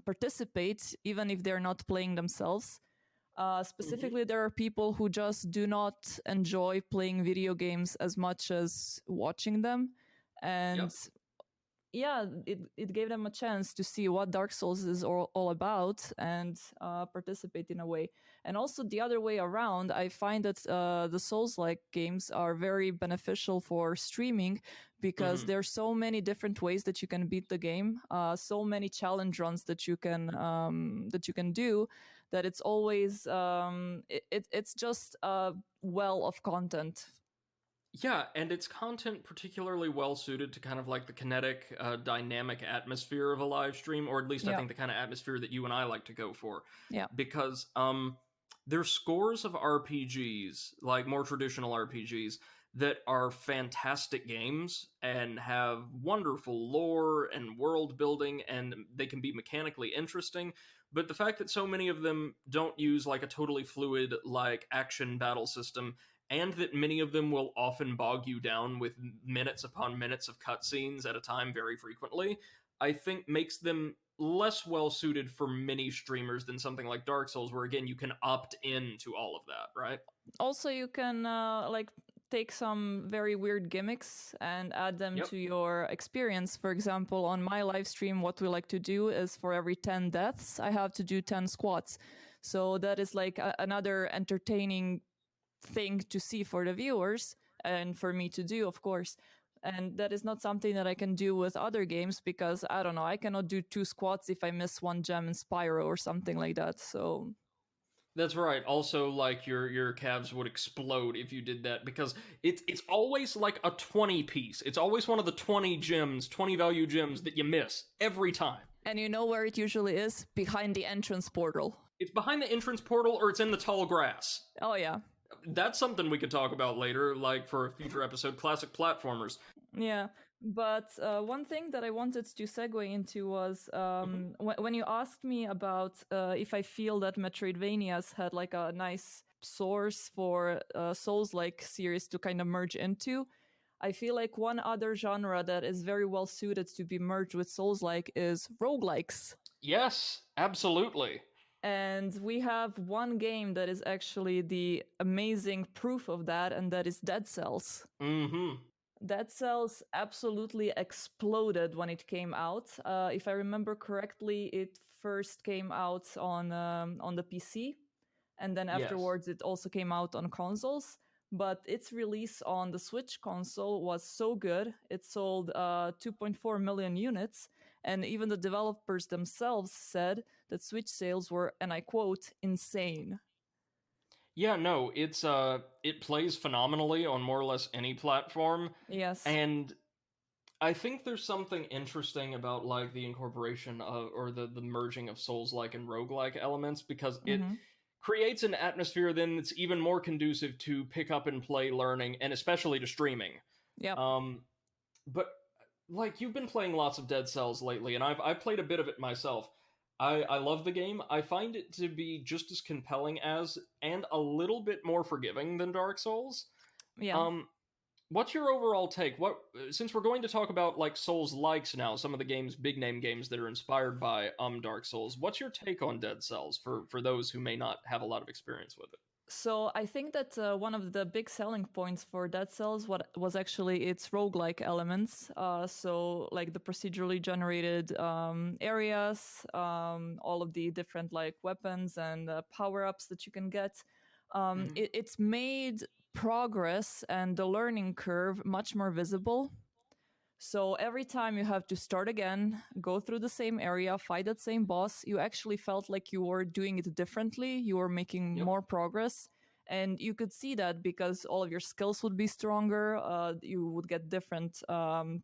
participate even if they're not playing themselves. Mm-hmm. Specifically, there are people who just do not enjoy playing video games as much as watching them, and Yep. yeah, it gave them a chance to see what Dark Souls is all about and participate in a way. And also the other way around, I find that the Souls-like games are very beneficial for streaming because Mm-hmm. there's so many different ways that you can beat the game, so many challenge runs that you can do, that it's always it's just a well of content. Yeah, and it's content particularly well suited to kind of like the kinetic, dynamic atmosphere of a live stream, or at least I Yeah, think the kind of atmosphere that you and I like to go for. yeah, Because there's scores of RPGs, like more traditional RPGs, that are fantastic games and have wonderful lore and world building, and they can be mechanically interesting. But the fact that so many of them don't use like a totally fluid, like action battle system, and that many of them will often bog you down with minutes upon minutes of cutscenes at a time very frequently, I think makes them less well suited for many streamers than something like Dark Souls, where again you can opt in to all of that, right? also you can like take some very weird gimmicks and add them Yep. to your experience. For example, on my live stream, what we like to do is for every 10 deaths I have to do 10 squats, so that is like another entertaining thing to see for the viewers and for me to do, of course. And that is not something that I can do with other games because I don't know, I cannot do two squats if I miss one gem in Spyro or something like that. So That's right. Also, like your calves would explode if you did that because it's always like a 20 piece. It's always one of the 20 gems, 20 value gems that you miss every time. And you know where it usually is? Behind the entrance portal. It's behind the entrance portal or it's in the tall grass. Oh, yeah. That's something we could talk about later, like for a future episode. Classic platformers. Yeah, but one thing that I wanted to segue into was Mhm. when you asked me about if I feel that Metroidvanias had like a nice source for Souls-like series to kind of merge into. I feel like one other genre that is very well suited to be merged with Souls-like is roguelikes. Yes, absolutely. And we have one game that is actually the amazing proof of that, and that is Dead Cells. Mm-hmm. Dead Cells absolutely exploded when it came out. If I remember correctly, it first came out on the PC, and then Yes. afterwards it also came out on consoles. But its release on the Switch console was so good; it sold 2.4 million units, and even the developers themselves said that Switch sales were, and I quote, insane. Yeah, no, it plays phenomenally on more or less any platform, Yes. and I think there's something interesting about like the incorporation of or the merging of Souls-like and roguelike elements because it Mm-hmm. creates an atmosphere then that's even more conducive to pick up and play learning and especially to streaming. Yep. Um, but like you've been playing lots of Dead Cells lately, and I've played a bit of it myself. I love the game. I find it to be just as compelling as and a little bit more forgiving than Dark Souls. Yeah. Um, what's your overall take? What since we're going to talk about like Souls likes now, some of the games, big name games that are inspired by Dark Souls. What's your take on Dead Cells for those who may not have a lot of experience with it? So I think that one of the big selling points for Dead Cells was actually its roguelike elements. So like the procedurally generated areas, all of the different like weapons and power-ups that you can get. Mm-hmm. It's made progress and the learning curve much more visible. So every time you have to start again, go through the same area, fight that same boss, you actually felt like you were doing it differently. You were making Yep. more progress. And you could see that because all of your skills would be stronger. You would get different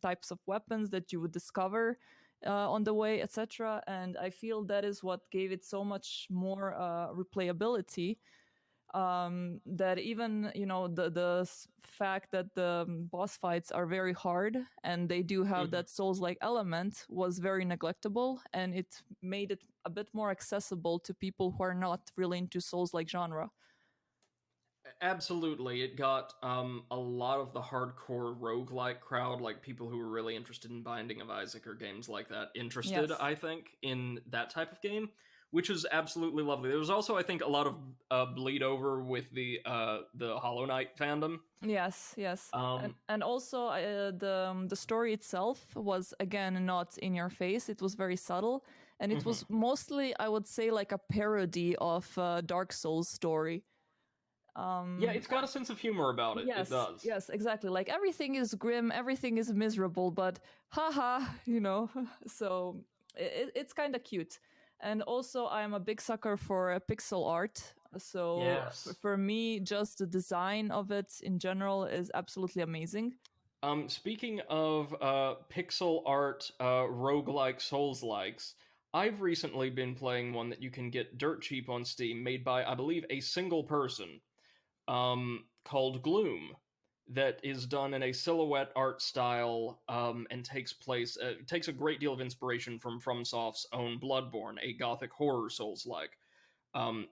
types of weapons that you would discover on the way, etc. And I feel that is what gave it so much more replayability, that even the fact that the boss fights are very hard and they do have Mm-hmm. that souls like element was very neglectable, and it made it a bit more accessible to people who are not really into souls like genre. Absolutely. It got a lot of the hardcore roguelike crowd, like people who were really interested in Binding of Isaac or games like that, interested, Yes. I think, in that type of game, which is absolutely lovely. There was also, I think, a lot of bleed over with the Hollow Knight fandom. Yes, yes. and Um, and also the story itself was again not in your face. It was very subtle, and it mhm. was mostly, I would say, like a parody of Dark Souls story. Yeah, um it's got a sense of humor about it. It Yes, does. yes, exactly. Like everything is grim, everything is miserable, but haha, So it's kind of cute. And also, I'm a big sucker for pixel art. So Yes. for me, just the design of it in general is absolutely amazing. Speaking of pixel art, roguelike Souls likes, I've recently been playing one that you can get dirt cheap on Steam, made by, I believe, a single person, called Gloom, that is done in a silhouette art style, and takes a great deal of inspiration from FromSoft's own Bloodborne, a gothic horror Souls like,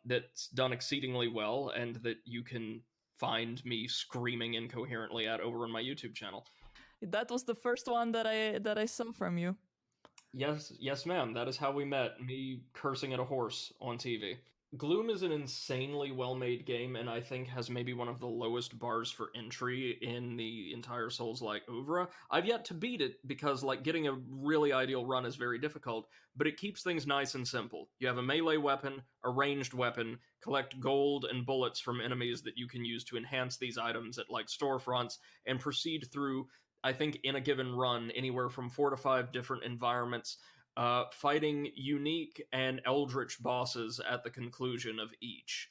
that's done exceedingly well, and that you can find me screaming incoherently at over on my YouTube channel. That was the first one that I saw from you. Yes, yes, ma'am. That is how we met. Me cursing at a horse on TV. Gloom is an insanely well-made game, and I think has maybe one of the lowest bars for entry in the entire Souls-like oeuvre. I've yet to beat it because, like, getting a really ideal run is very difficult, but it keeps things nice and simple. You have a melee weapon, a ranged weapon, collect gold and bullets from enemies that you can use to enhance these items at, like, storefronts, and proceed through, I think, in a given run, anywhere from 4 to 5 different environments, fighting unique and eldritch bosses at the conclusion of each.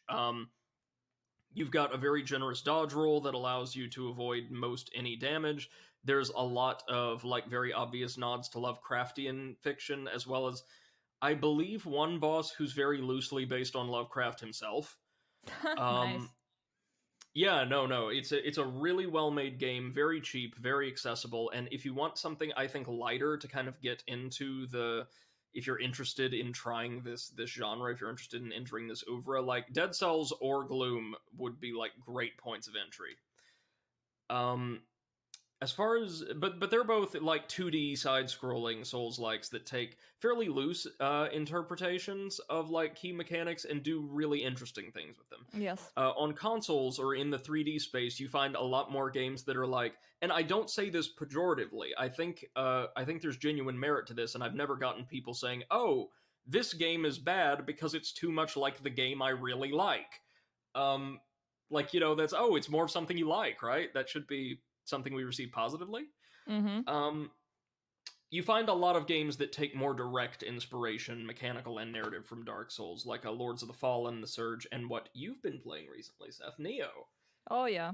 You've got a very generous dodge roll that allows you to avoid most any damage. There's a lot of like very obvious nods to Lovecraftian fiction, as well as I believe one boss who's very loosely based on Lovecraft himself. Nice. Um, yeah, no, it's a really well made game, very cheap, very accessible, and if you want something I think lighter to kind of get into the, if you're interested in trying this genre, if you're interested in entering this oeuvre, like Dead Cells or Gloom would be like great points of entry. Um, as far as but they're both like 2D side-scrolling souls likes that take fairly loose interpretations of like key mechanics and do really interesting things with them. Yes. On consoles or in the 3D space, you find a lot more games that are like, and I don't say this pejoratively, I think there's genuine merit to this, and I've never gotten people saying, oh, this game is bad because it's too much like the game I really like. Like, you know, that's, oh, it's more of something you like, right? That should be something we receive positively. Mm-hmm. You find a lot of games that take more direct inspiration, mechanical and narrative, from Dark Souls, like Lords of the Fallen, The Surge, and what you've been playing recently, Seth, Neo. Oh yeah.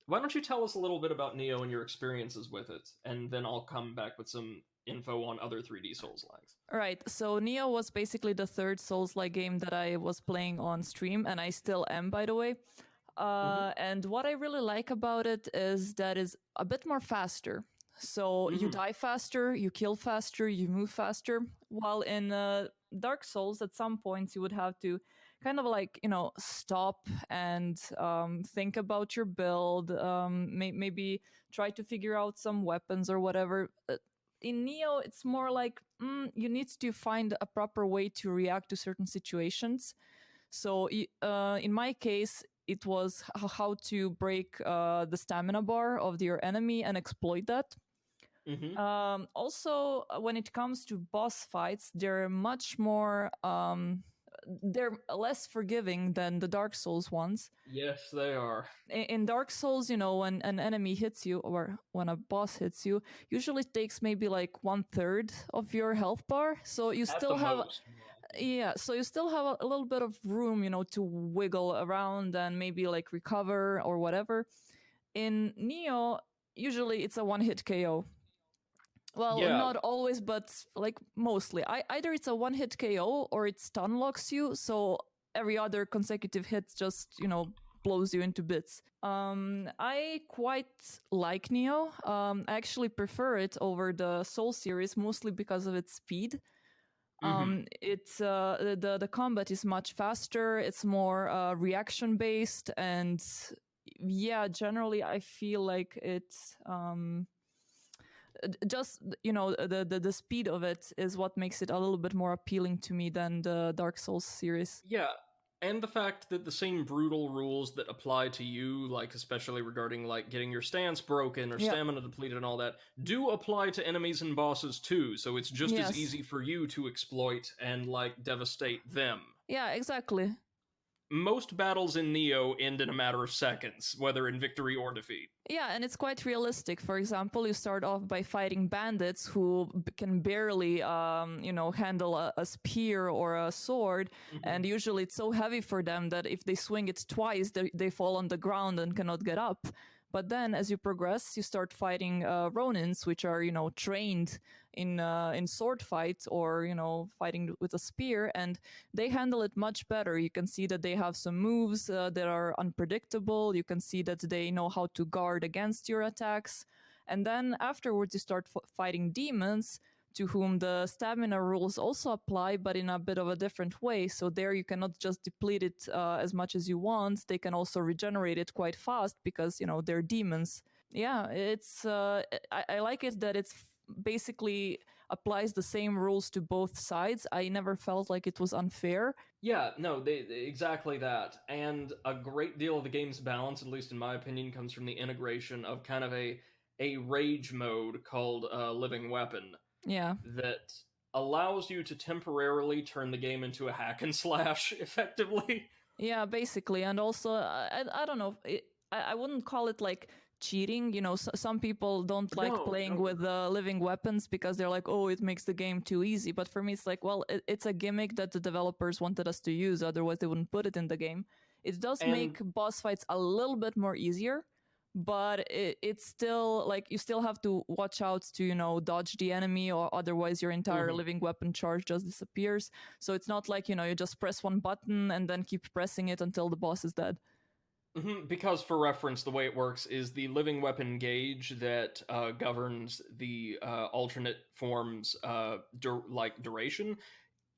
Why don't you tell us a little bit about Neo and your experiences with it, and then I'll come back with some info on other 3D Souls-likes. Right. So Neo was basically the third Souls-like game that I was playing on stream, and I still am, by the way. And what I really like about it is that it's a bit more faster. So you die faster, you kill faster, you move faster. While in Dark Souls, at some points, you would have to kind of like, you know, stop and think about your build, maybe try to figure out some weapons or whatever. In Neo, it's more like you need to find a proper way to react to certain situations. So in my case, it was how to break the stamina bar of your enemy and exploit that. Also, when it comes to boss fights, they're much more they're less forgiving than the Dark Souls ones. Yes, they are. In Dark Souls, you know, when an enemy hits you or when a boss hits you, usually it takes maybe like 1/3 of your health bar. So you still have most. yeah, so you still have a little bit of room, you know, to wiggle around and maybe like recover or whatever. In Neo, usually it's a one-hit KO. Well, Yeah. not always, but like mostly. Either it's a one-hit KO or it stun locks you, so every other consecutive hit just, you know, blows you into bits. I quite like Neo. I actually prefer it over the Soul series, mostly because of its speed. It's the combat is much faster. It's more reaction based, and yeah, generally I feel like it's just, you know, the speed of it is what makes it a little bit more appealing to me than the Dark Souls series. Yeah, and the fact that the same brutal rules that apply to you, like especially regarding like getting your stance broken or stamina depleted and all that, do apply to enemies and bosses too, so it's just as easy for you to exploit and like devastate them. Yeah, exactly. Most battles in Neo end in a matter of seconds, whether in victory or defeat. Yeah, and it's quite realistic. For example, you start off by fighting bandits who can barely, you know, handle a spear or a sword, and usually it's so heavy for them that if they swing it twice, they fall on the ground and cannot get up. But then, as you progress, you start fighting Ronins, which are, you know, trained in sword fights or, you know, fighting with a spear, and they handle it much better. You can see that they have some moves that are unpredictable. You can see that they know how to guard against your attacks. And then afterwards, you start fighting demons, to whom the stamina rules also apply, but in a bit of a different way. So there you cannot just deplete it as much as you want. They can also regenerate it quite fast because, you know, they're demons. Yeah, it's I like it that it's basically applies the same rules to both sides. I never felt like it was unfair. Yeah, no, exactly that. And a great deal of the game's balance, at least in my opinion, comes from the integration of kind of a rage mode called Living Weapon. Yeah. That allows you to temporarily turn the game into a hack and slash, effectively. Yeah, basically. And also, I don't know, I wouldn't call it like cheating. Some people don't like No, playing no. with living weapons because they're like, oh, it makes the game too easy. But for me, it's like, well, it's a gimmick that the developers wanted us to use. Otherwise, they wouldn't put it in the game. It does And make boss fights a little bit more easier, but it's still like you still have to watch out to dodge the enemy, or otherwise your entire mhm. living weapon charge just disappears. So it's not like you just press one button and then keep pressing it until the boss is dead. Because, for reference, the way it works is the living weapon gauge that governs the alternate forms, duration,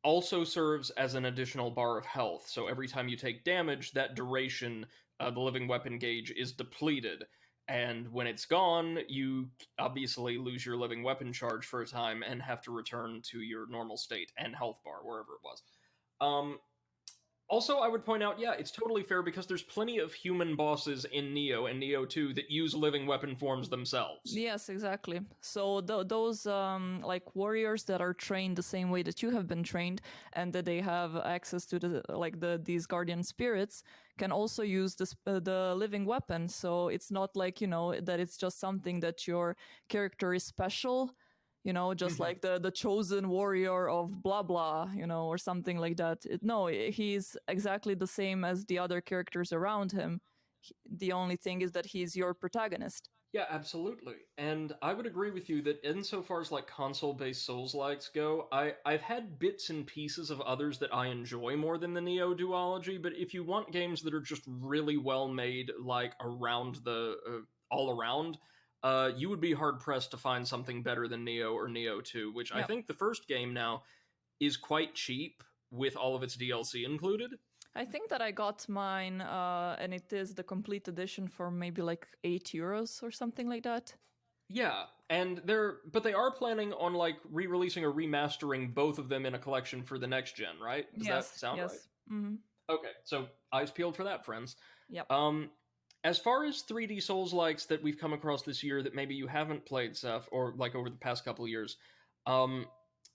also serves as an additional bar of health. So every time you take damage, that duration, the living weapon gauge, is depleted. And when it's gone, you obviously lose your living weapon charge for a time and have to return to your normal state and health bar, wherever it was. Also, I would point out, yeah, it's totally fair because there's plenty of human bosses in Neo and Neo 2 that use living weapon forms themselves. Yes, exactly. So those like warriors that are trained the same way that you have been trained, and that they have access to these guardian spirits, can also use the living weapon. So it's not like that it's just something that your character is special. Just like the chosen warrior of blah blah, or something like that. No, he's exactly the same as the other characters around him. The only thing is that he's your protagonist. Yeah, absolutely. And I would agree with you that insofar as like console-based Souls-likes go, I've had bits and pieces of others that I enjoy more than the Neo duology, but if you want games that are just really well made, like around the all around, you would be hard pressed to find something better than Neo or Neo 2, which I Yep. think the first game now is quite cheap with all of its DLC included. I think that I got mine, and it is the complete edition for maybe like €8 or something like that. Yeah, and they are planning on like re-releasing or remastering both of them in a collection for the next gen, right? Does that Yes, sound right? yes. Mm-hmm. Okay, so eyes peeled for that, friends. Yep. As far as 3D Souls likes that we've come across this year that maybe you haven't played, Seth, or like over the past couple of years, um,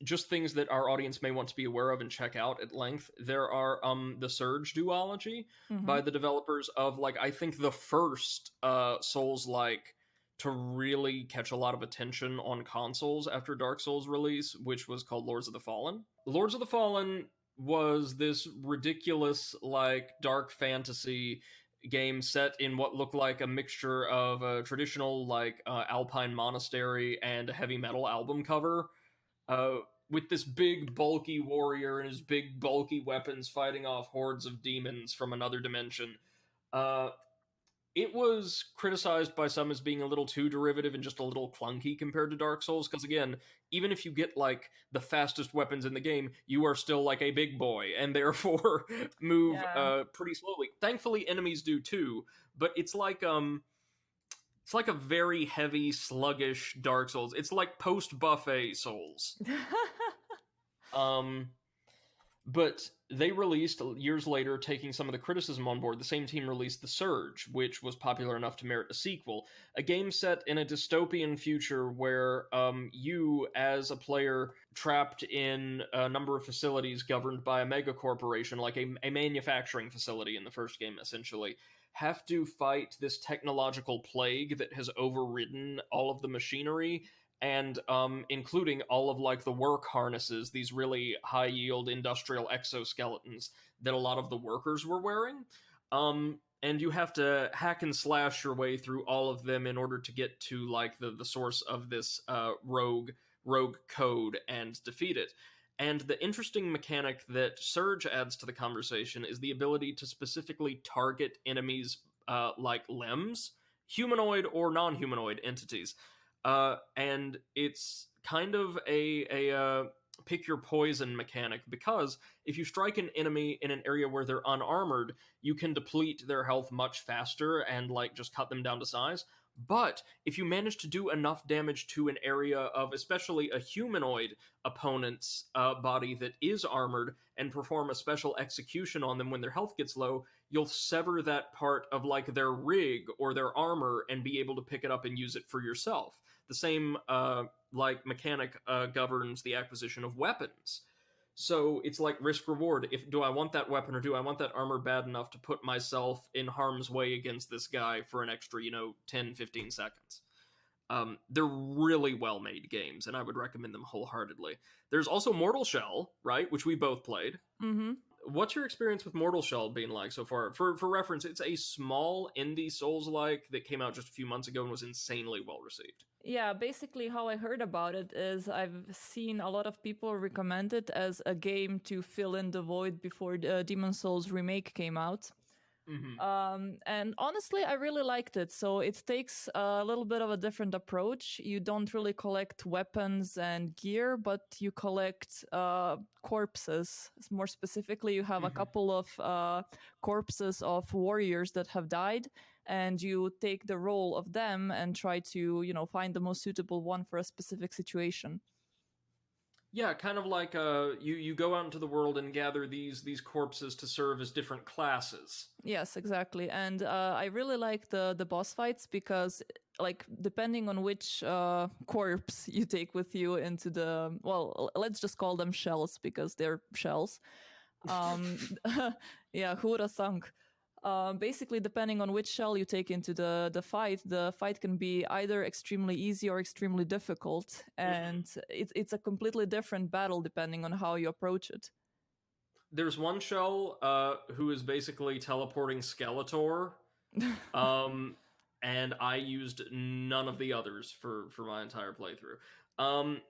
just things that our audience may want to be aware of and check out at length. There are the Surge duology Mm-hmm. by the developers of like I think the first Souls like to really catch a lot of attention on consoles after Dark Souls release, which was called Lords of the Fallen. Lords of the Fallen was this ridiculous like dark fantasy game set in what looked like a mixture of a traditional like alpine monastery and a heavy metal album cover, uh, with this big bulky warrior and his big bulky weapons fighting off hordes of demons from another dimension. Uh, it was criticized by some as being a little too derivative and just a little clunky compared to Dark Souls, because again, even if you get like the fastest weapons in the game, you are still like a big boy and therefore move Yeah. pretty slowly. Thankfully, enemies do too, but it's like a very heavy, sluggish Dark Souls. It's like post buffet Souls. Um, but they released years later, taking some of the criticism on board. The same team released The Surge, which was popular enough to merit a sequel. A game set in a dystopian future where you, as a player, trapped in a number of facilities governed by a mega corporation, like a manufacturing facility in the first game, essentially, have to fight this technological plague that has overridden all of the machinery, and including all of like the work harnesses, these really high yield industrial exoskeletons that a lot of the workers were wearing. And you have to hack and slash your way through all of them in order to get to like the source of this rogue code and defeat it. And the interesting mechanic that Surge adds to the conversation is the ability to specifically target enemies like limbs, humanoid or non-humanoid entities. And it's kind of a pick your poison mechanic, because if you strike an enemy in an area where they're unarmored, you can deplete their health much faster and like just cut them down to size. But if you manage to do enough damage to an area of especially a humanoid opponent's body that is armored and perform a special execution on them when their health gets low, you'll sever that part of like their rig or their armor and be able to pick it up and use it for yourself. The same like mechanic governs the acquisition of weapons. So it's like risk reward. If do I want that weapon or do I want that armor bad enough to put myself in harm's way against this guy for an extra, 10, 15 seconds? They're really well made games, and I would recommend them wholeheartedly. There's also Mortal Shell, right, which we both played. Mm-hmm. What's your experience with Mortal Shell being like so far? For reference, it's a small indie Souls-like that came out just a few months ago and was insanely well received. Yeah, basically, how I heard about it is I've seen a lot of people recommend it as a game to fill in the void before the Demon Souls remake came out. Mm-hmm. And honestly, I really liked it. So it takes a little bit of a different approach. You don't really collect weapons and gear, but you collect corpses. More specifically, you have a Mm-hmm. couple of corpses of warriors that have died, and you take the role of them and try to, find the most suitable one for a specific situation. Yeah, kind of like you go out into the world and gather these corpses to serve as different classes. Yes, exactly. And I really like the boss fights because, like, depending on which corpse you take with you into the, well, let's just call them shells because they're shells. Um, yeah, who would have thunk? Basically, depending on which shell you take into the fight can be either extremely easy or extremely difficult, and it's a completely different battle depending on how you approach it. There's one shell who is basically teleporting Skeletor, and I used none of the others for my entire playthrough.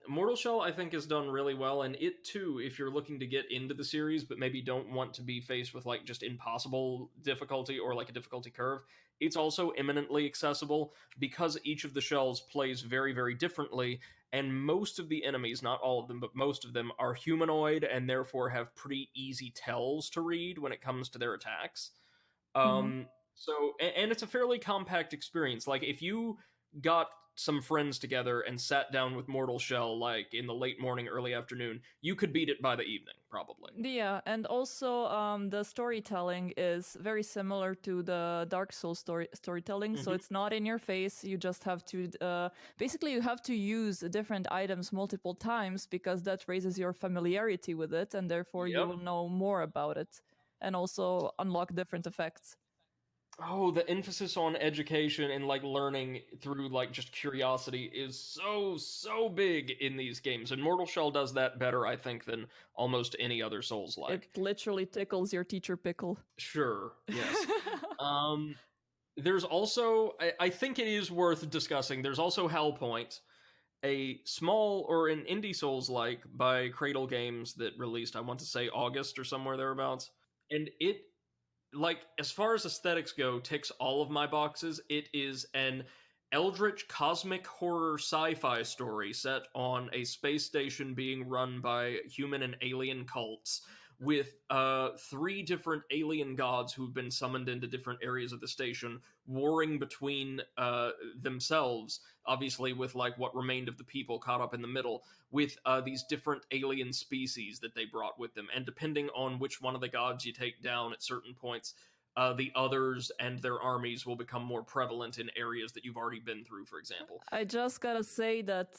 Mortal Shell, I think, has done really well, and it too, if you're looking to get into the series but maybe don't want to be faced with like just impossible difficulty or like a difficulty curve, it's also eminently accessible because each of the shells plays very, very differently, and most of the enemies, not all of them, but most of them are humanoid and therefore have pretty easy tells to read when it comes to their attacks. Hmm. And it's a fairly compact experience. Like if you got some friends together and sat down with Mortal Shell like in the late morning, early afternoon, you could beat it by the evening, probably. Yeah, and also the storytelling is very similar to the Dark Souls storytelling. So Mm-hmm. it's not in your face. You just have to basically you have to use different items multiple times because that raises your familiarity with it, and therefore you Yep. will know more about it, and also unlock different effects. Oh, the emphasis on education and like learning through like just curiosity is so big in these games, and Mortal Shell does that better, I think, than almost any other Souls It like. literally tickles your teacher pickle. Sure, yes. Um, there's also, I think it is worth discussing. There's also Hellpoint, a small or an indie Souls like by Cradle Games that released, I want to say August or somewhere thereabouts, and it like as far as aesthetics go, ticks all of my boxes. It is an eldritch cosmic horror sci-fi story set on a space station being run by human and alien cults with three different alien gods who've been summoned into different areas of the station, warring between themselves, obviously with like what remained of the people caught up in the middle, with these different alien species that they brought with them. And depending on which one of the gods you take down at certain points, the others and their armies will become more prevalent in areas that you've already been through, for example. I just gotta say that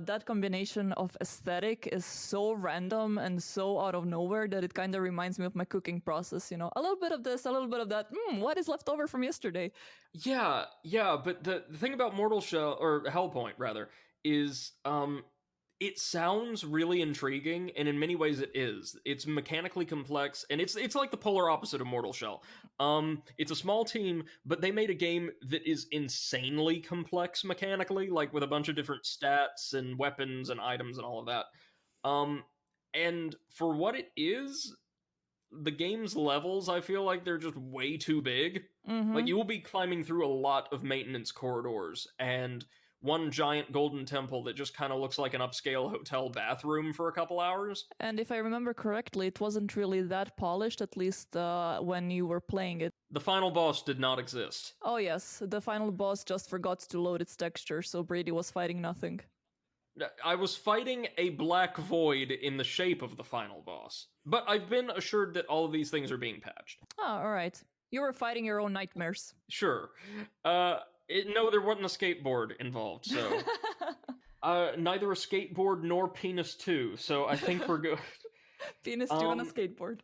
that combination of aesthetic is so random and so out of nowhere that it kind of reminds me of my cooking process. A little bit of this, a little bit of that. What is left over from yesterday? Yeah, but the thing about Mortal Shell, or Hellpoint rather, is it sounds really intriguing, and in many ways it is. It's mechanically complex, and it's like the polar opposite of Mortal Shell. It's a small team, but they made a game that is insanely complex mechanically, like with a bunch of different stats and weapons and items and all of that. Um, and for what it is, the game's levels, I feel like they're just way too big. Like Mm-hmm. you will be climbing through a lot of maintenance corridors and one giant golden temple that just kind of looks like an upscale hotel bathroom for a couple hours. And if I remember correctly, it wasn't really that polished, at least when you were playing it. The final boss did not exist. Oh, yes, the final boss just forgot to load its texture, so Brady was fighting nothing. I was fighting a black void in the shape of the final boss, but I've been assured that all of these things are being patched. Oh, alright. You were fighting your own nightmares. Sure. No, there wasn't a skateboard involved, so neither a skateboard nor penis 2, so I think we're good. Penis 2 on a Um, skateboard.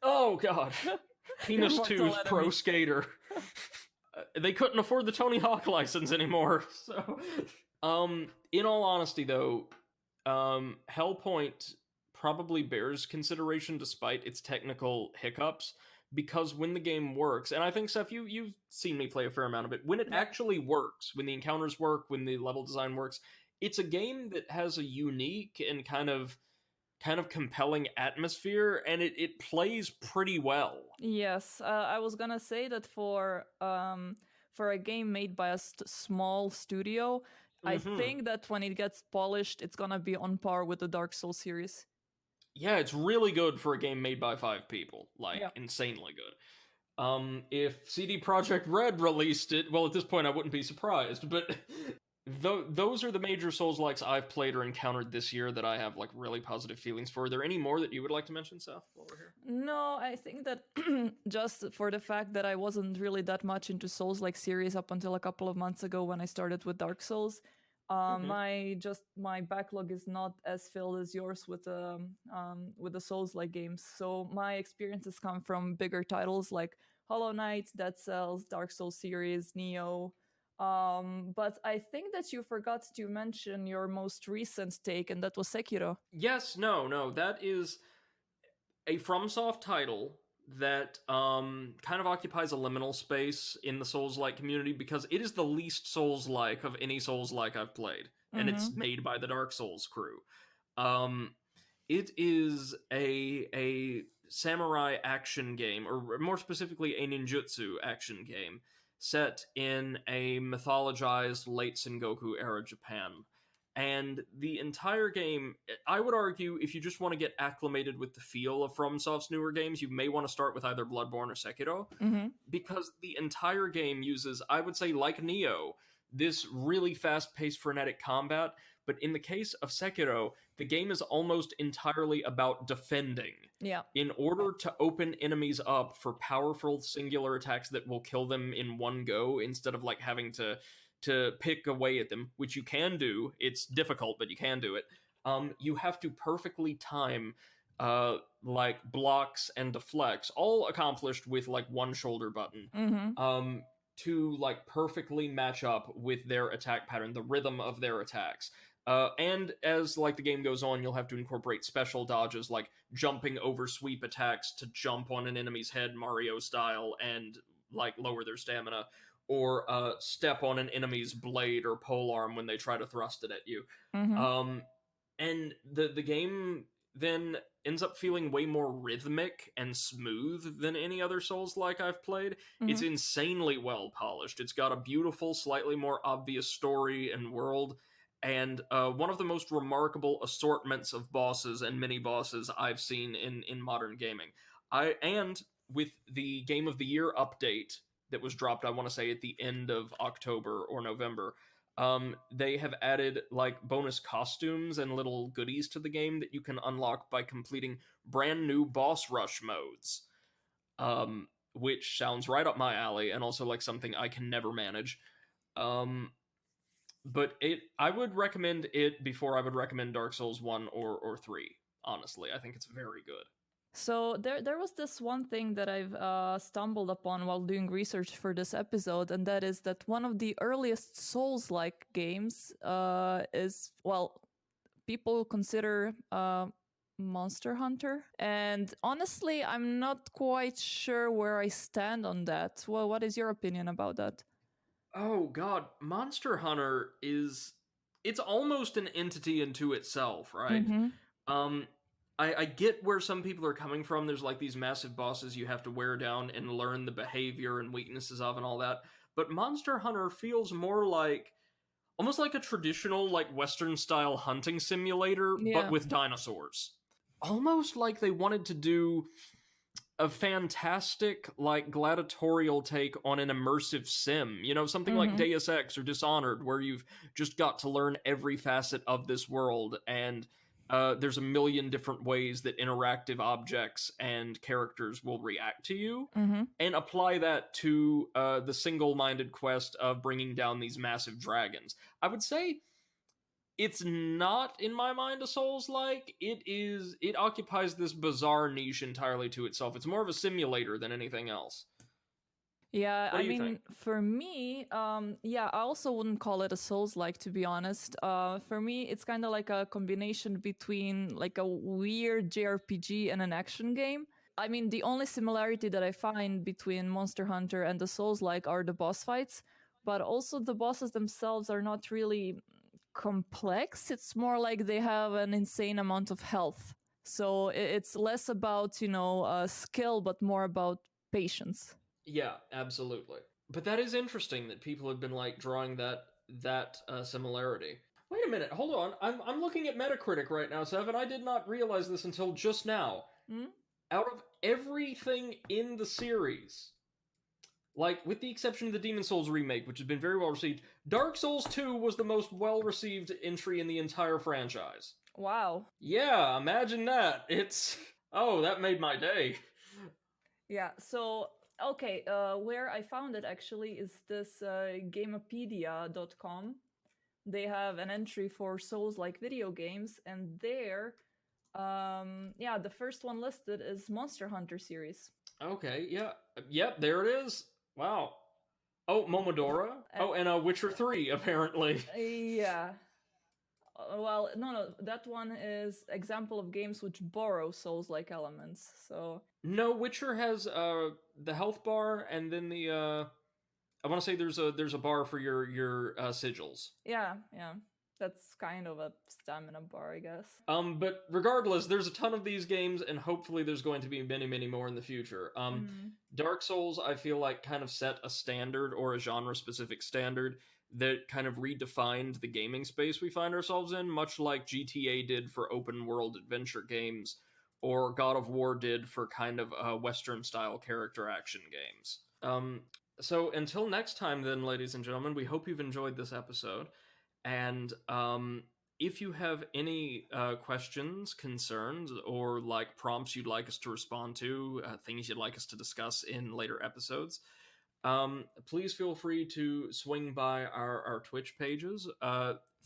oh god, Penis 2's Mortal pro enemy. skater. They couldn't afford the Tony Hawk license anymore. So, in all honesty, though, Hellpoint probably bears consideration despite its technical hiccups. Because when the game works, and I think Seth, you've seen me play a fair amount of it. When it Yeah. actually works, when the encounters work, when the level design works, it's a game that has a unique and kind of compelling atmosphere, and it plays pretty well. Yes, I was gonna say that for a game made by a small studio, I Hmm. think that when it gets polished, it's gonna be on par with the Dark Souls series. Yeah, it's really good for a game made by 5 people. Like, Yeah. insanely good. If CD Projekt Red released it, well, at this point I wouldn't be surprised. But those are the major Souls-likes I've played or encountered this year that I have like really positive feelings for. Are there any more that you would like to mention, Seth, while we're here? No, I think that just for the fact that I wasn't really that much into Souls-like series up until a couple of months ago when I started with Dark Souls, Mm-hmm. my backlog is not as filled as yours with the Souls-like games. So my experiences come from bigger titles like Hollow Knight, Dead Cells, Dark Souls series, Neo. But I think that you forgot to mention your most recent take, and that was Sekiro. Yes, no, that is a FromSoft title that kind of occupies a liminal space in the Souls-like community because it is the least Souls-like of any Souls-like I've played, and Mm-hmm. it's made by the Dark Souls crew. Um, it is a samurai action game, or more specifically, a ninjutsu action game set in a mythologized late Sengoku era Japan. And the entire game, I would argue, if you just want to get acclimated with the feel of FromSoft's newer games, you may want to start with either Bloodborne or Sekiro, Mm-hmm. because the entire game uses, I would say, like Neo, this really fast paced, frenetic combat. But in the case of Sekiro, the game is almost entirely about defending. Yeah. In order to open enemies up for powerful singular attacks that will kill them in one go, instead of like having to pick away at them, which you can do. It's difficult, but you can do it. You have to perfectly time like blocks and deflects, all accomplished with like one shoulder button, Mm-hmm. um, to like perfectly match up with their attack pattern, the rhythm of their attacks. And as like the game goes on, you'll have to incorporate special dodges like jumping over sweep attacks to jump on an enemy's head, Mario style, and like lower their stamina, or step on an enemy's blade or polearm when they try to thrust it at you. Mm-hmm. Um, and the game then ends up feeling way more rhythmic and smooth than any other Souls like I've played. Mm-hmm. It's insanely well polished. It's got a beautiful, slightly more obvious story and world, and one of the most remarkable assortments of bosses and mini bosses I've seen in modern gaming. And with the Game of the Year update that was dropped, I want to say at the end of October or November, they have added like bonus costumes and little goodies to the game that you can unlock by completing brand new boss rush modes, which sounds right up my alley and also like something I can never manage. Um, but I would recommend it before I would recommend Dark Souls 1 or 3. Honestly, I think it's very good. So there was this one thing that I've stumbled upon while doing research for this episode, and that is that one of the earliest Souls-like games is, well, people consider Monster Hunter. And honestly, I'm not quite sure where I stand on that. Well, what is your opinion about that? Oh god, Monster Hunter is, it's almost an entity into itself, right? Mm-hmm. Um, I get where some people are coming from. There's like these massive bosses you have to wear down and learn the behavior and weaknesses of and all that. But Monster Hunter feels more like almost like a traditional like Western style hunting simulator, but Yeah. with dinosaurs. Almost like they wanted to do a fantastic like gladiatorial take on an immersive sim, something like Mm-hmm. Deus Ex or Dishonored, where you've just got to learn every facet of this world, and there's a million different ways that interactive objects and characters will react to you, Mm-hmm. and apply that to the single-minded quest of bringing down these massive dragons. I would say It's not, in my mind, a Souls-like. It occupies this bizarre niche entirely to itself. It's more of a simulator than anything else. Yeah, What I do you think? mean, for me, yeah, I also wouldn't call it a Souls-like, to be honest. For me, it's kind of like a combination between like a weird JRPG and an action game. I mean, the only similarity that I find between Monster Hunter and the Souls-like are the boss fights, but also the bosses themselves are not really complex. It's more like they have an insane amount of health. So it's less about, skill, but more about patience. Yeah, absolutely. But that is interesting that people have been like drawing that similarity. Wait a minute, hold on. I'm looking at Metacritic right now, Seven. I did not realize this until just now. Hmm? Out of everything in the series, like with the exception of the Demon Souls remake, which has been very well received, Dark Souls 2 was the most well received entry in the entire franchise. Wow. Yeah, imagine that. It's oh, that made my day. Yeah, so okay, where I found it actually is this gamepedia.com. They have an entry for Souls like video games, and there, yeah, the first one listed is Monster Hunter series. Okay, yeah. Yep, there it is. Wow. Oh, Momodora. Oh, and Witcher 3 apparently. Yeah. Well, no, that one is example of games which borrow Souls-like elements. So No, Witcher has the health bar and then the I want to say there's a bar for your sigils. yeah, yeah, that's kind of a stamina bar, I guess. But regardless, there's a ton of these games, and hopefully there's going to be many, many more in the future. Mm. Dark Souls, I feel like, kind of set a standard or a genre-specific standard that kind of redefined the gaming space we find ourselves in, much like GTA did for open-world adventure games, or God of War did for kind of Western-style character action games. So until next time, then, ladies and gentlemen, we hope you've enjoyed this episode. And if you have any questions, concerns, or like prompts you'd like us to respond to, things you'd like us to discuss in later episodes, please feel free to swing by our Twitch pages,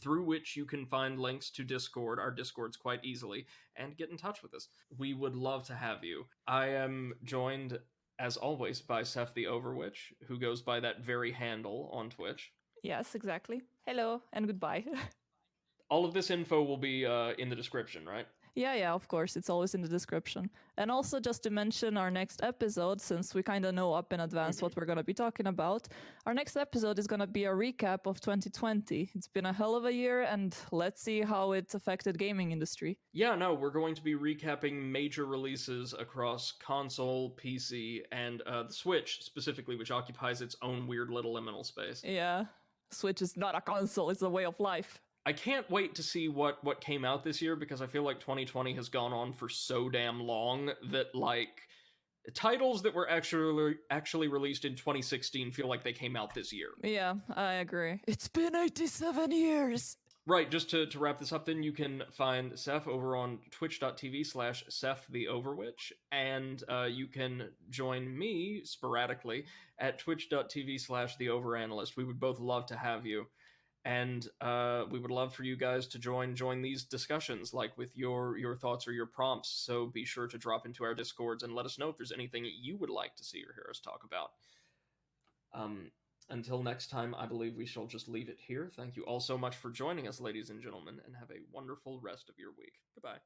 through which you can find links to Discord, our Discords, quite easily, and get in touch with us. We would love to have you. I am joined, as always, by Seth the Overwitch, who goes by that very handle on Twitch. Yes, exactly. Hello and goodbye. All of this info will be in the description, right? Yeah, of course. It's always in the description. And also, just to mention our next episode, since we kind of know up in advance what we're going to be talking about, our next episode is going to be a recap of 2020. It's been a hell of a year, and let's see how it affected gaming industry. Yeah, no, we're going to be recapping major releases across console, PC, and the Switch specifically, which occupies its own weird little liminal space. Yeah, Switch is not a console, it's a way of life. I can't wait to see what came out this year, because I feel like 2020 has gone on for so damn long that like titles that were actually released in 2016 feel like they came out this year. Yeah, I agree. It's been 87 years. Right, just to wrap this up, then you can find Seth over on twitch.tv/Seth the Overwitch, and you can join me sporadically at twitch.tv/The Overanalyst. We would both love to have you. And we would love for you guys to join these discussions, like with your thoughts or your prompts. So be sure to drop into our Discords and let us know if there's anything you would like to see or hear us talk about. Until next time, I believe we shall just leave it here. Thank you all so much for joining us, ladies and gentlemen, and have a wonderful rest of your week. Goodbye.